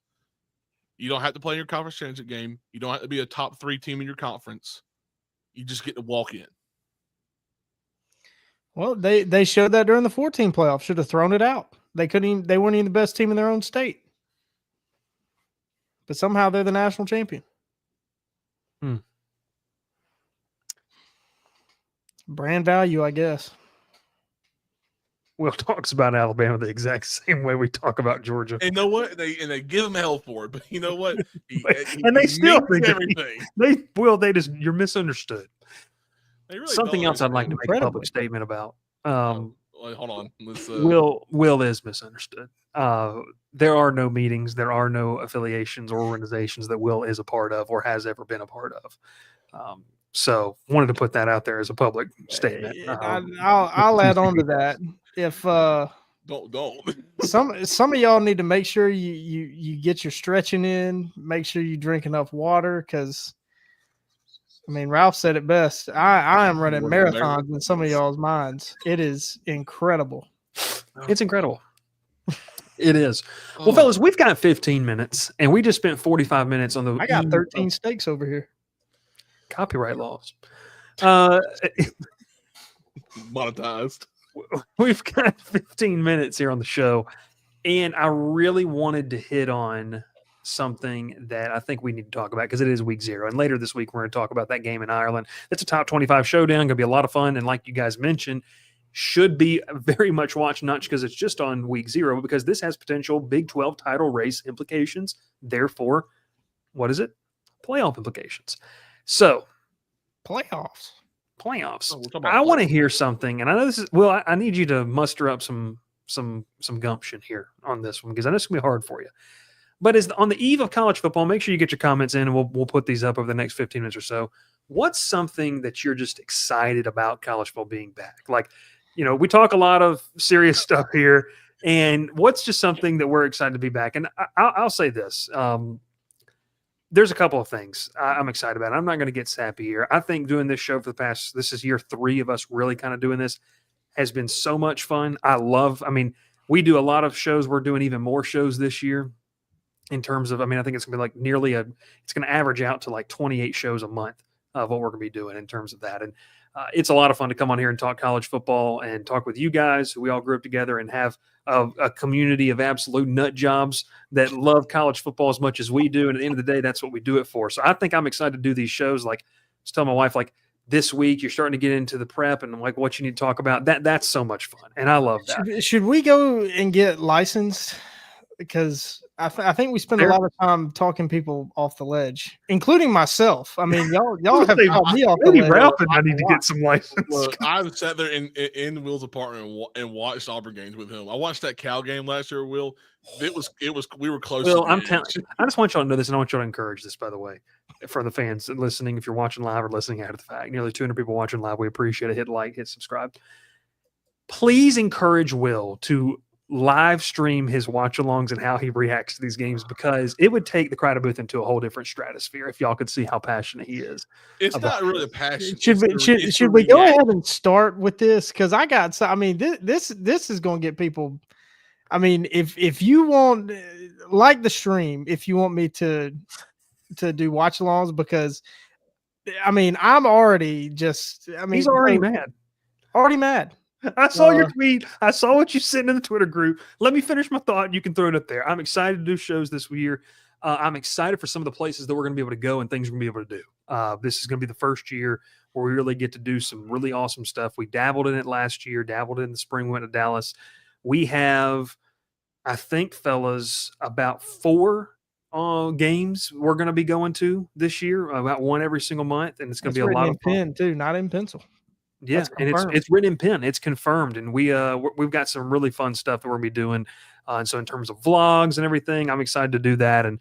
You don't have to play in your conference championship game. You don't have to be a top 3 team in your conference. You just get to walk in. Well, they showed that during the 14 playoff. Should have thrown it out. They weren't even the best team in their own state. But somehow they're the national champion. Brand value, I guess. Will talks about Alabama the exact same way we talk about Georgia. And you know what? They give him hell for it, but you know what? They still think everything. You're misunderstood. Really Something else I'd like to make a public statement about. Hold on. Will is misunderstood. There are no meetings. There are no affiliations or organizations that Will is a part of or has ever been a part of. So wanted to put that out there as a public statement. I'll add on to that. If don't some of y'all need to make sure you get your stretching in, make sure you drink enough water, because I mean Ralph said it best. I am running marathons in some of y'all's minds. It is incredible. It's incredible. It is. Well, fellas, we've got 15 minutes, and we just spent 45 minutes on the. I got 13 steaks over here. Copyright laws. Monetized. We've got 15 minutes here on the show, and I really wanted to hit on something that I think we need to talk about because it is week 0. And later this week, we're going to talk about that game in Ireland. It's a top 25 showdown. Going to be a lot of fun. And like you guys mentioned, should be very much watched, not because it's just on week 0, but because this has potential Big 12 title race implications. Therefore, what is it? Playoff implications. So, playoffs. I want to hear something, and I know this is I need you to muster up some gumption here on this one because I know it's gonna be hard for you. But on the eve of college football, make sure you get your comments in, and we'll put these up over the next 15 minutes or so. What's something that you're just excited about college football being back? Like, we talk a lot of serious stuff here, and what's just something that we're excited to be back. And I'll say this. There's a couple of things I'm excited about. I'm not going to get sappy here. I think doing this show for this is year 3 of us really kind of doing this, has been so much fun. We do a lot of shows. We're doing even more shows this year in terms of, I think it's going to be like it's going to average out to like 28 shows a month of what we're going to be doing in terms of that. And it's a lot of fun to come on here and talk college football and talk with you guys. We all grew up together and have a community of absolute nut jobs that love college football as much as we do. And at the end of the day, that's what we do it for. So I think I'm excited to do these shows. Like, just tell my wife, like, this week you're starting to get into the prep and like what you need to talk about. That's so much fun. And I love that. Should we go and get licensed? Because I think we spend a lot of time talking people off the ledge, including myself. I mean, y'all have called me off the ledge. Ralph and I need to get some license. Look, I've sat there in Will's apartment and watched Auburn games with him. I watched that Cal game last year, Will. It was we were close. Well, I just want y'all to know this, and I want y'all to encourage this, by the way, for the fans listening. If you're watching live or listening after the fact, nearly 200 people watching live. We appreciate it. Hit like, hit subscribe. Please encourage Will to live stream his watch-alongs and how he reacts to these games, because it would take the Crowder booth into a whole different stratosphere if y'all could see how passionate he is. It's not really a passion. Should we go ahead and start with this? Because this is going to get people. I mean, if you want, like the stream, if you want me to do watch-alongs, because I'm already just. He's already mad. Already mad. I saw your tweet. I saw what you sent in the Twitter group. Let me finish my thought. You can throw it up there. I'm excited to do shows this year. I'm excited for some of the places that we're going to be able to go and things we're going to be able to do. This is going to be the first year where we really get to do some really awesome stuff. We dabbled in it last year, dabbled in the spring, went to Dallas. We have, I think, fellas, about 4 games we're going to be going to this year, about 1 every single month, and it's going to be a lot of fun. Pen too, not in pencil. Yeah, and it's written in pen. It's confirmed, and we've got some really fun stuff that we're gonna be doing. And so in terms of vlogs and everything, I'm excited to do that, and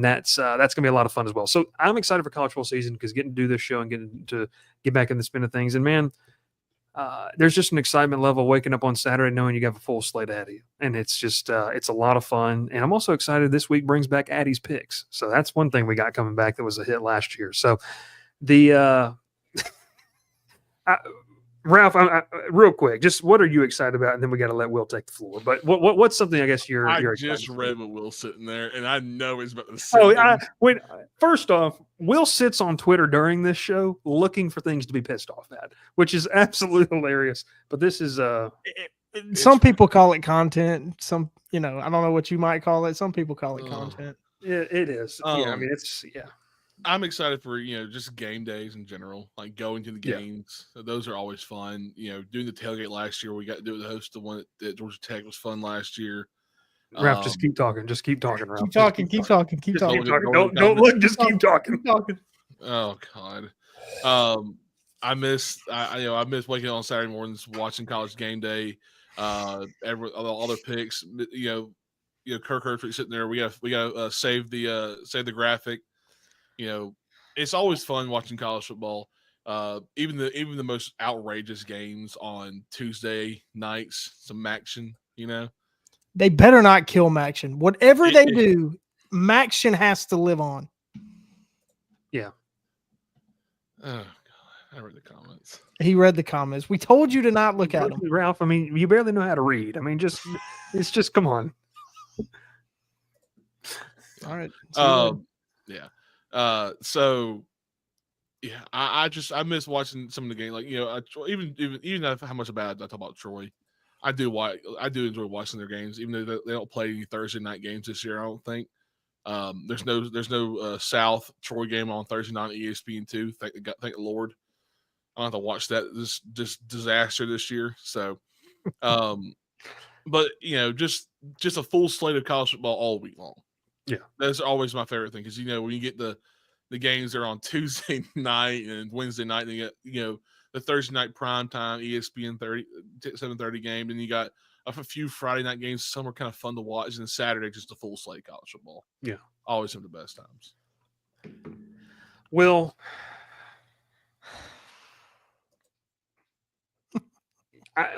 that's gonna be a lot of fun as well. So I'm excited for college football season, because getting to do this show and getting to get back in the spin of things, and man, there's just an excitement level waking up on Saturday knowing you have a full slate ahead of you, and it's just it's a lot of fun. And I'm also excited this week brings back Addie's picks, so that's one thing we got coming back that was a hit last year. So the Ralph, real quick, just what are you excited about? And then we got to let Will take the floor. But what's something I guess you're just read with Will sitting there, and I know he's about to say. First off, Will sits on Twitter during this show looking for things to be pissed off at, which is absolutely hilarious. But this is some people call it content. Some, I don't know what you might call it. Some people call it content. It is. It's. I'm excited for, just game days in general, like going to the games. So those are always fun. Doing the tailgate last year, we got to do the host. The one at Georgia Tech was fun last year. Ralph, just keep talking. Just keep talking, Ralph. Keep talking. Don't look. Just keep talking. Oh God. I miss waking up on Saturday mornings watching College Game Day. All their picks. Kirk Herbstreit sitting there. We got save the graphic. It's always fun watching college football. Even the most outrageous games on Tuesday nights, some action. They better not kill Maction. Whatever they do, Maction has to live on. Yeah. Oh God, I read the comments. He read the comments. We told you to not look at them, Ralph. You barely know how to read. It's just come on. All right. Yeah. So yeah, I miss watching some of the game. Like, even how much bad I talk about Troy, I do enjoy watching their games, even though they don't play any Thursday night games this year. I don't think there's no South Troy game on Thursday night at ESPN2. Thank the Lord. I don't have to watch that this disaster this year. So, but just a full slate of college football all week long. Yeah, that's always my favorite thing, because when you get the games are on Tuesday night and Wednesday night, and you get the Thursday night prime time ESPN 7:30 game, and you got a few Friday night games. Some are kind of fun to watch, and then Saturday just a full slate college football. Yeah, always have the best times. Will,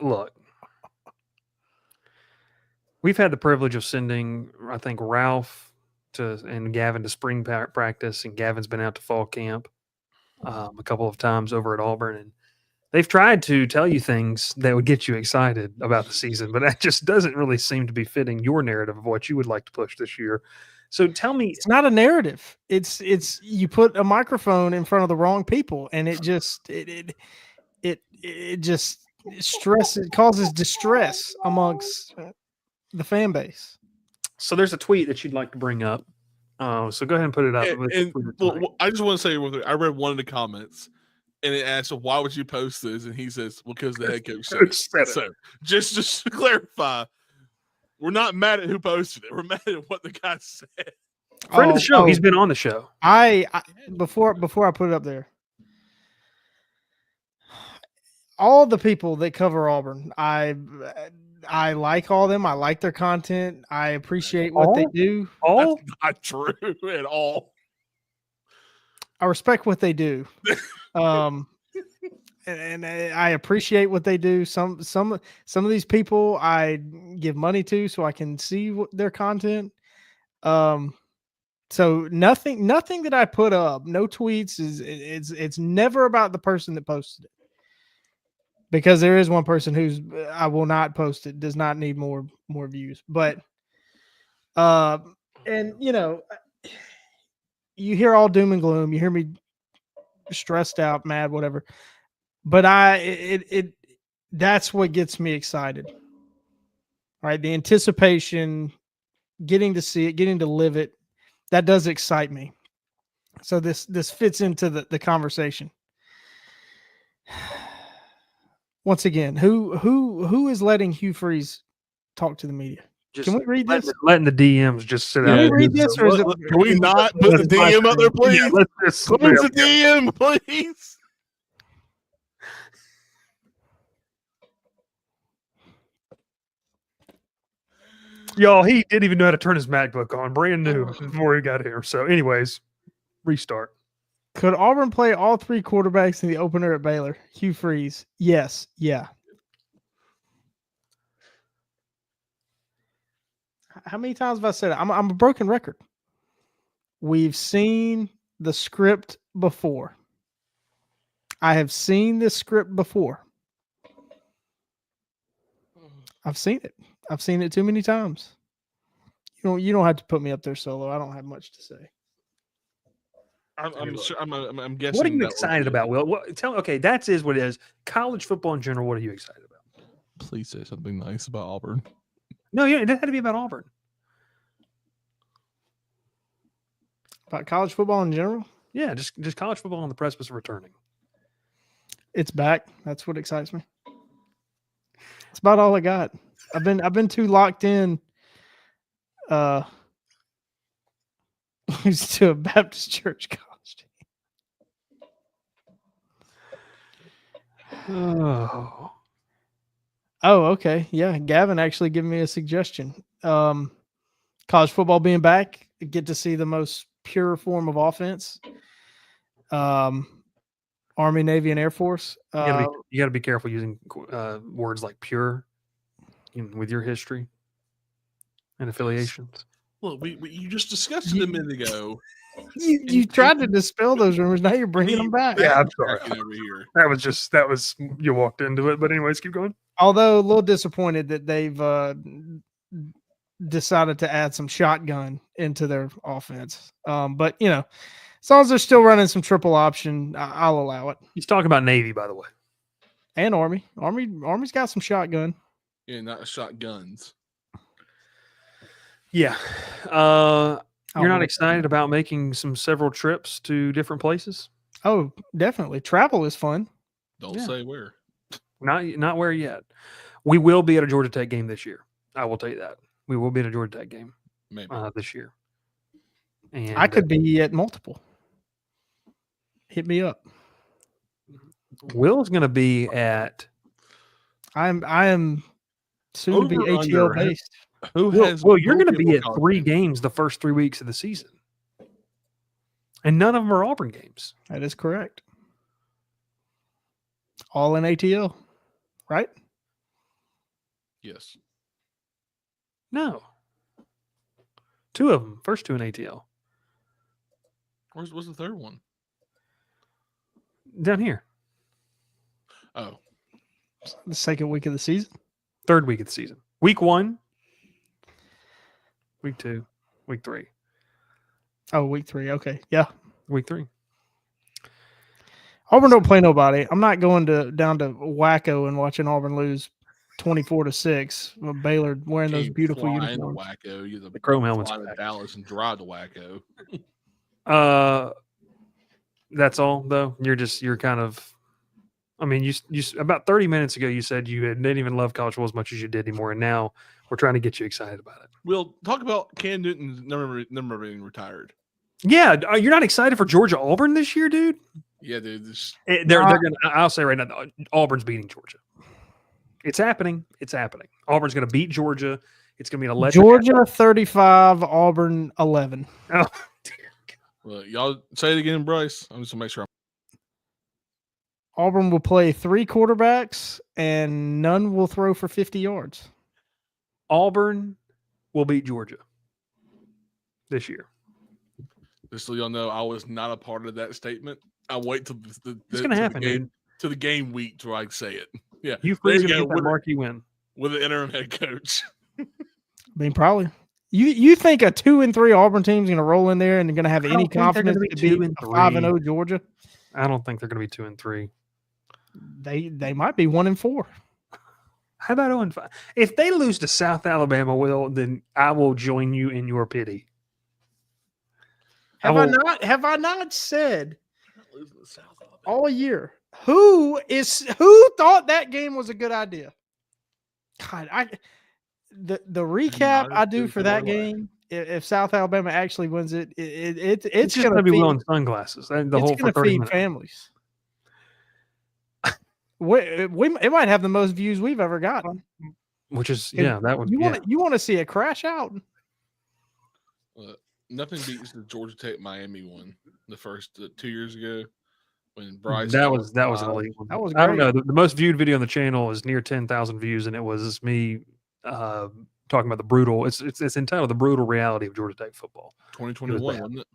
Look, we've had the privilege of sending, I think, Ralph and Gavin to spring practice, and Gavin's been out to fall camp a couple of times over at Auburn, and they've tried to tell you things that would get you excited about the season, but that just doesn't really seem to be fitting your narrative of what you would like to push this year. So tell me, It's not a narrative. It's you put a microphone in front of the wrong people, and it just it causes distress amongst the fan base. so there's a tweet that you'd like to bring up. So go ahead and put it up. I just want to say, I read one of the comments, and it asked, "Why would you post this?" And he says, "Well, because the head coach said it." So just to clarify, we're not mad at who posted it. We're mad at what the guy said. Friend of the show. He's been on the show. I before I put it up there, all the people that cover Auburn, I like all of them. I like their content. I appreciate what they do. All? That's not true at all. I respect what they do. And I appreciate what they do. Some of these people I give money to so I can see their content. So nothing that I put up, no tweets it's never about the person that posted it. Because there is one person who's I will not post it, does not need more views. But and you hear all doom and gloom, you hear me stressed out, mad, whatever. But that's what gets me excited. Right? The anticipation, getting to see it, getting to live it, that does excite me. So this fits into the conversation. Once again, who is letting Hugh Freeze talk to the media? Can we read this? Letting the DMs just sit Can out. we read this, or is it? Can we not put the DM up there, please? Yeah, let's just Put the DM, please. Y'all, he didn't even know how to turn his MacBook on, brand new, before he got here. So, anyways, restart. Could Auburn play all three quarterbacks in the opener at Baylor? Hugh Freeze. Yes. Yeah. How many times have I said it? I'm a broken record. We've seen the script before. I have seen this script before. I've seen it. I've seen it too many times. You don't have to put me up there solo. I don't have much to say. I'm guessing. What are you excited about, Will? Okay, that is what it is. College football in general. What are you excited about? Please say something nice about Auburn. No, yeah, it had to be about Auburn. About college football in general? Yeah, just college football on the precipice of returning. It's back. That's what excites me. That's about all I got. I've been too locked in to a Baptist church college. Oh, okay. Yeah, Gavin actually gave me a suggestion. College football being back, get to see the most pure form of offense. Army, Navy, and Air Force. You got to be careful using words like pure with your history and affiliations. Look, you just discussed it a minute ago. You tried to dispel those rumors. Now you're bringing them back. Yeah, I'm sorry. Over here. That was you walked into it. But anyways, keep going. Although a little disappointed that they've decided to add some shotgun into their offense. But as long as they're still running some triple option, I'll allow it. He's talking about Navy, by the way, and Army. Army's got some shotgun. Yeah, not shotguns. Yeah. You're not excited about making several trips to different places? Oh, definitely. Travel is fun. Don't say where. Not where yet. We will be at a Georgia Tech game this year. I will tell you that. We will be at a Georgia Tech game maybe this year. And I could be at multiple. Hit me up. Will's going to be at. I am soon to be ATL based. Well, you're going to be at 3 games the first 3 weeks of the season, and none of them are Auburn games. That is correct. All in ATL, right? Yes. No. 2 of them. First 2 in ATL. What's the third one? Down here. Oh. The second week of the season. 3rd week of the season. Week 1. Week 2. Week 3. Oh, week 3. Okay. Yeah. Week 3. Auburn don't play nobody. I'm not going down to Wacko and watching Auburn lose 24-6 with Baylor wearing those Can't beautiful fly uniforms. into Wacko. You have The to Chrome helmets fly are to back. Dallas and drive to Wacko. That's all though. You're kind of. I mean, you about 30 minutes ago you said you didn't even love college football as much as you did anymore, and now we're trying to get you excited about it. We'll talk about Cam Newton's number being retired. Yeah, you're not excited for Georgia Auburn this year, dude? Yeah, dude. They're gonna. I'll say right now, Auburn's beating Georgia. It's happening. It's happening. Auburn's going to beat Georgia. It's going to be an electric. Georgia 35, Auburn 11. Oh, Well, y'all say it again, Bryce. I'm just gonna make sure. Auburn will play 3 quarterbacks and none will throw for 50 yards. Auburn will beat Georgia this year. Just so y'all know, I was not a part of that statement. I wait till It's going to happen, dude. To the game week till I say it. Yeah, You freeze going to get that marquee win with an interim head coach. I mean, probably. You think a 2-3 Auburn team's going to roll in there and they're going to have any confidence to beat a 5-0 Georgia? I don't think they're going to be 2-3. They might be 1-4. How about 0-5? If they lose to South Alabama, then I will join you in your pity. Have I not said all year who thought that game was a good idea? God, the recap I do for that game, if South Alabama actually wins it, it's just going to be wearing sunglasses. It's going to feed families. It might have the most views we've ever gotten. Which is that would. You want to see a crash out? Nothing beats the Georgia Tech Miami one the first 2 years ago when Bryce. That was an elite one. That was great. I don't know. The most viewed video on the channel is near 10,000 views, and it was me talking about the brutal. It's entitled "The Brutal Reality of Georgia Tech Football." 2021, wasn't it?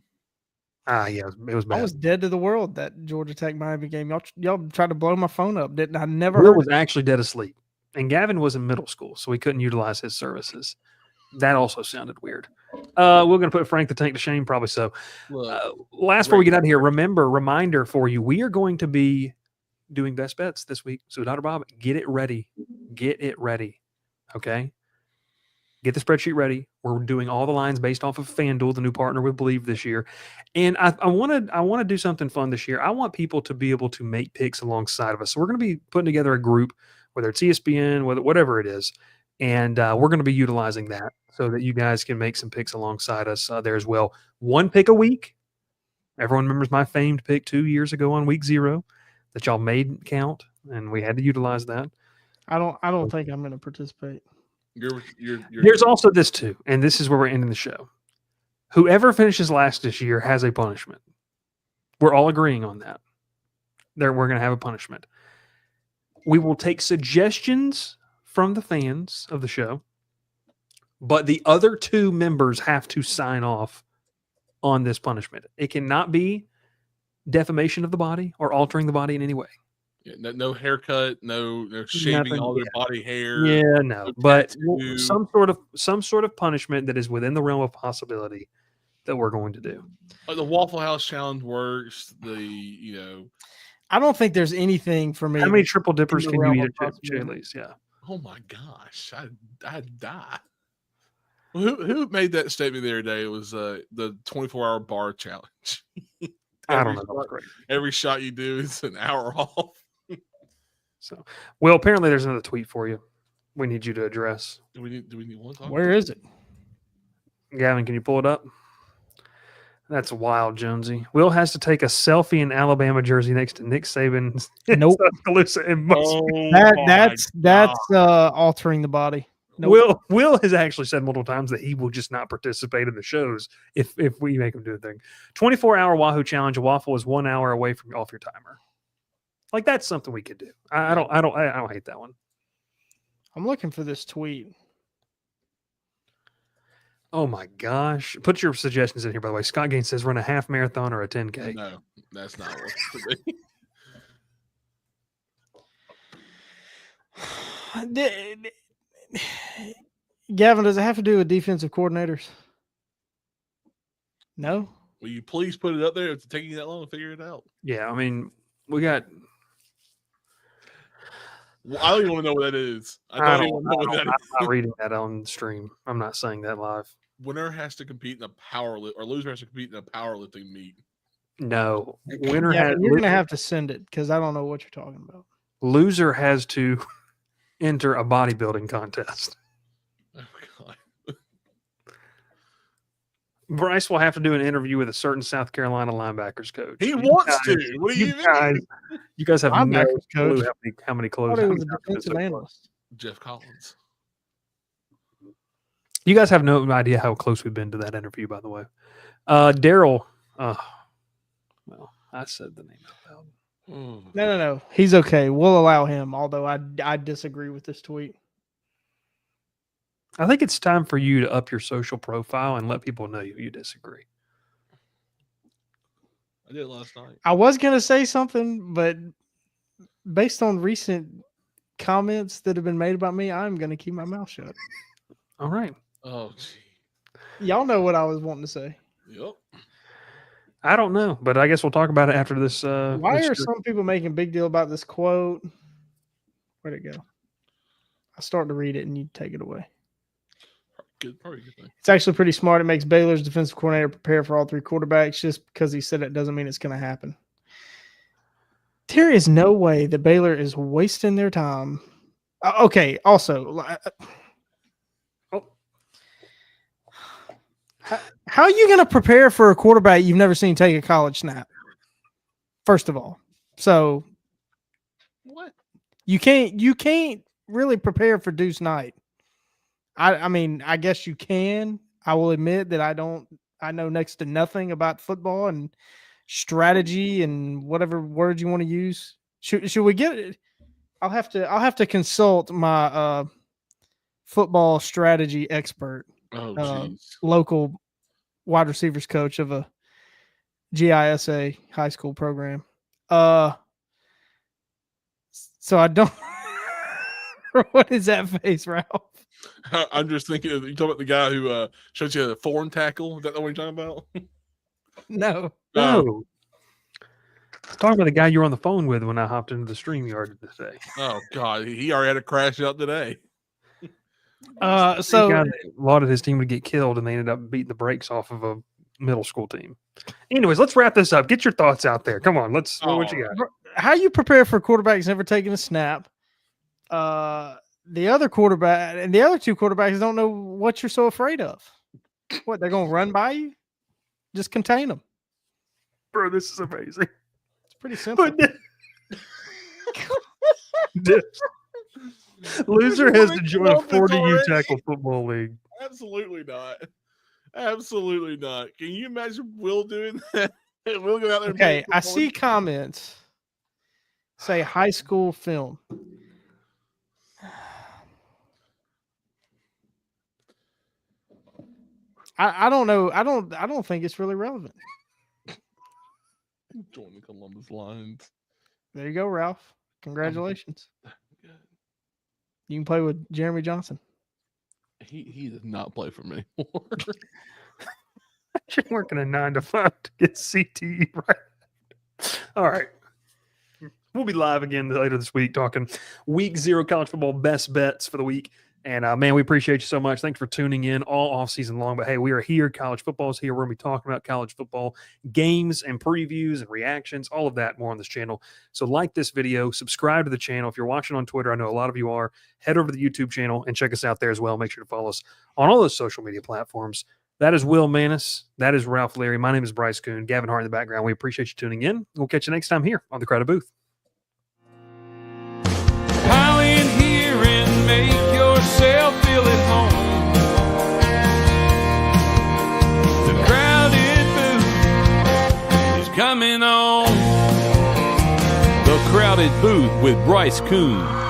Yeah, it was bad. I was dead to the world that Georgia Tech Miami game. Y'all tried to blow my phone up, didn't I? Never. Will was actually dead asleep, and Gavin was in middle school, so we couldn't utilize his services. That also sounded weird. We're going to put Frank the Tank to shame, probably so. Last before we get out of here, reminder for you, we are going to be doing best bets this week. So, Dr. Bob, get it ready. Get it ready. Okay? Get the spreadsheet ready. We're doing all the lines based off of FanDuel, the new partner with Believe this year. And I want to do something fun this year. I want people to be able to make picks alongside of us. So, we're going to be putting together a group, whether it's ESPN, whatever it is. And we're going to be utilizing that so that you guys can make some picks alongside us there as well. 1 pick a week. Everyone remembers my famed pick 2 years ago on week 0 that y'all made count, and we had to utilize that. I don't think I'm going to participate. There's also this too, and this is where we're ending the show. Whoever finishes last this year has a punishment. We're all agreeing on that. We're going to have a punishment. We will take suggestions from the fans of the show, but the other 2 members have to sign off on this punishment. It cannot be defamation of the body or altering the body in any way. Yeah, no haircut, no shaving all their body hair. Yeah, no, but some sort of punishment that is within the realm of possibility that we're going to do. The Waffle House challenge works. I don't think there's anything for me. How many triple dippers can you eat at Chili's? Yeah. Oh my gosh, I'd die. Who made that statement the other day? It was the 24-hour bar challenge. I don't know. Every shot you do is an hour off. So, well, apparently there's another tweet for you. We need you to address. Do we need one? Where is it? Gavin, can you pull it up? That's wild, Jonesy. Will has to take a selfie in Alabama jersey next to Nick Saban. Nope. That's altering the body. Nope. Will has actually said multiple times that he will just not participate in the shows if we make him do a thing. 24-hour Wahoo challenge. A waffle is 1 hour away from off your timer. Like, that's something we could do. I don't hate that one. I'm looking for this tweet. Oh my gosh! Put your suggestions in here. By the way, Scott Gaines says run a half marathon or a 10K. No, that's not what it be. Gavin, does it have to do with defensive coordinators? No. Will you please put it up there? It's taking that long to figure it out. Yeah, I mean, we got. Well, I don't even want to know what that is. I don't even know what that is. I'm not reading that on stream. I'm not saying that live. Winner has to compete in a or loser has to compete in a powerlifting meet. No, winner Yeah, has. you're gonna have to send it because I don't know what you're talking about. Loser has to enter a bodybuilding contest. Oh God. Bryce will have to do an interview with a certain South Carolina linebackers coach. He wants to. What do you you guys have no Linebackers clue coach. how many I clothes. thought he was a defensive analyst. Jeff Collins. You guys have no idea how close we've been to that interview, by the way. Daryl. Well, I said the name out loud. No. He's okay. We'll allow him. Although I disagree with this tweet. I think it's time for you to up your social profile and let people know you disagree. I did last night. I was gonna say something, but based on recent comments that have been made about me, I'm gonna keep my mouth shut. All right. Oh, gee. Y'all know what I was wanting to say. Yep. I don't know, but I guess we'll talk about it after this. Why are some people making a big deal about this quote? Where'd it go? I start to read it and you take it away. Probably good thing. It's actually pretty smart. It makes Baylor's defensive coordinator prepare for all three quarterbacks. Just because he said it doesn't mean it's going to happen. There is no way that Baylor is wasting their time. Okay, also, how are you going to prepare for a quarterback you've never seen take a college snap? First of all, so what you can't really prepare for Deuce Knight. I mean, I guess you can. I will admit that I know next to nothing about football and strategy and whatever words you want to use. Should we get it? I'll have to consult my football strategy expert. Local wide receivers coach of a GISA high school program. So I don't. What is that face, Ralph? I'm just thinking. You talking about the guy who showed you the foreign tackle? Is that the one you're talking about? No. No. Talking about the guy you were on the phone with when I hopped into the StreamYard today. Oh God, he already had a crash out today. So a lot of his team would get killed, and they ended up beating the brakes off of a middle school team. Anyways, let's wrap this up. Get your thoughts out there. Come on, what you got? How you prepare for a quarterback who's never taken a snap? The other quarterback and the other two quarterbacks don't know what you're so afraid of. What, they're gonna run by you? Just contain them, bro. This is amazing. It's pretty simple. Loser has to join a 40U tackle football league. Absolutely not. Absolutely not. Can you imagine Will doing that? Will go out there. Okay, I see comments say high school film. I don't know. I don't think it's really relevant. Join the Columbus Lions. There you go, Ralph. Congratulations. You can play with Jeremy Johnson. He does not play for me anymore. You're working a 9 to 5 to get CTE right. All right. We'll be live again later this week talking week 0 college football best bets for the week. And, man, we appreciate you so much. Thanks for tuning in all off season long. But, hey, we are here. College football is here. We're going to be talking about college football games and previews and reactions, all of that more on this channel. So like this video, subscribe to the channel. If you're watching on Twitter, I know a lot of you are, head over to the YouTube channel and check us out there as well. Make sure to follow us on all those social media platforms. That is Will Manis. That is Ralph Leary. My name is Bryce Koon. Gavin Hart in the background. We appreciate you tuning in. We'll catch you next time here on the Crowded Booth. Pile in here and make yourself feel at home. The Crowded Booth is coming on. The Crowded Booth with Bryce Koon.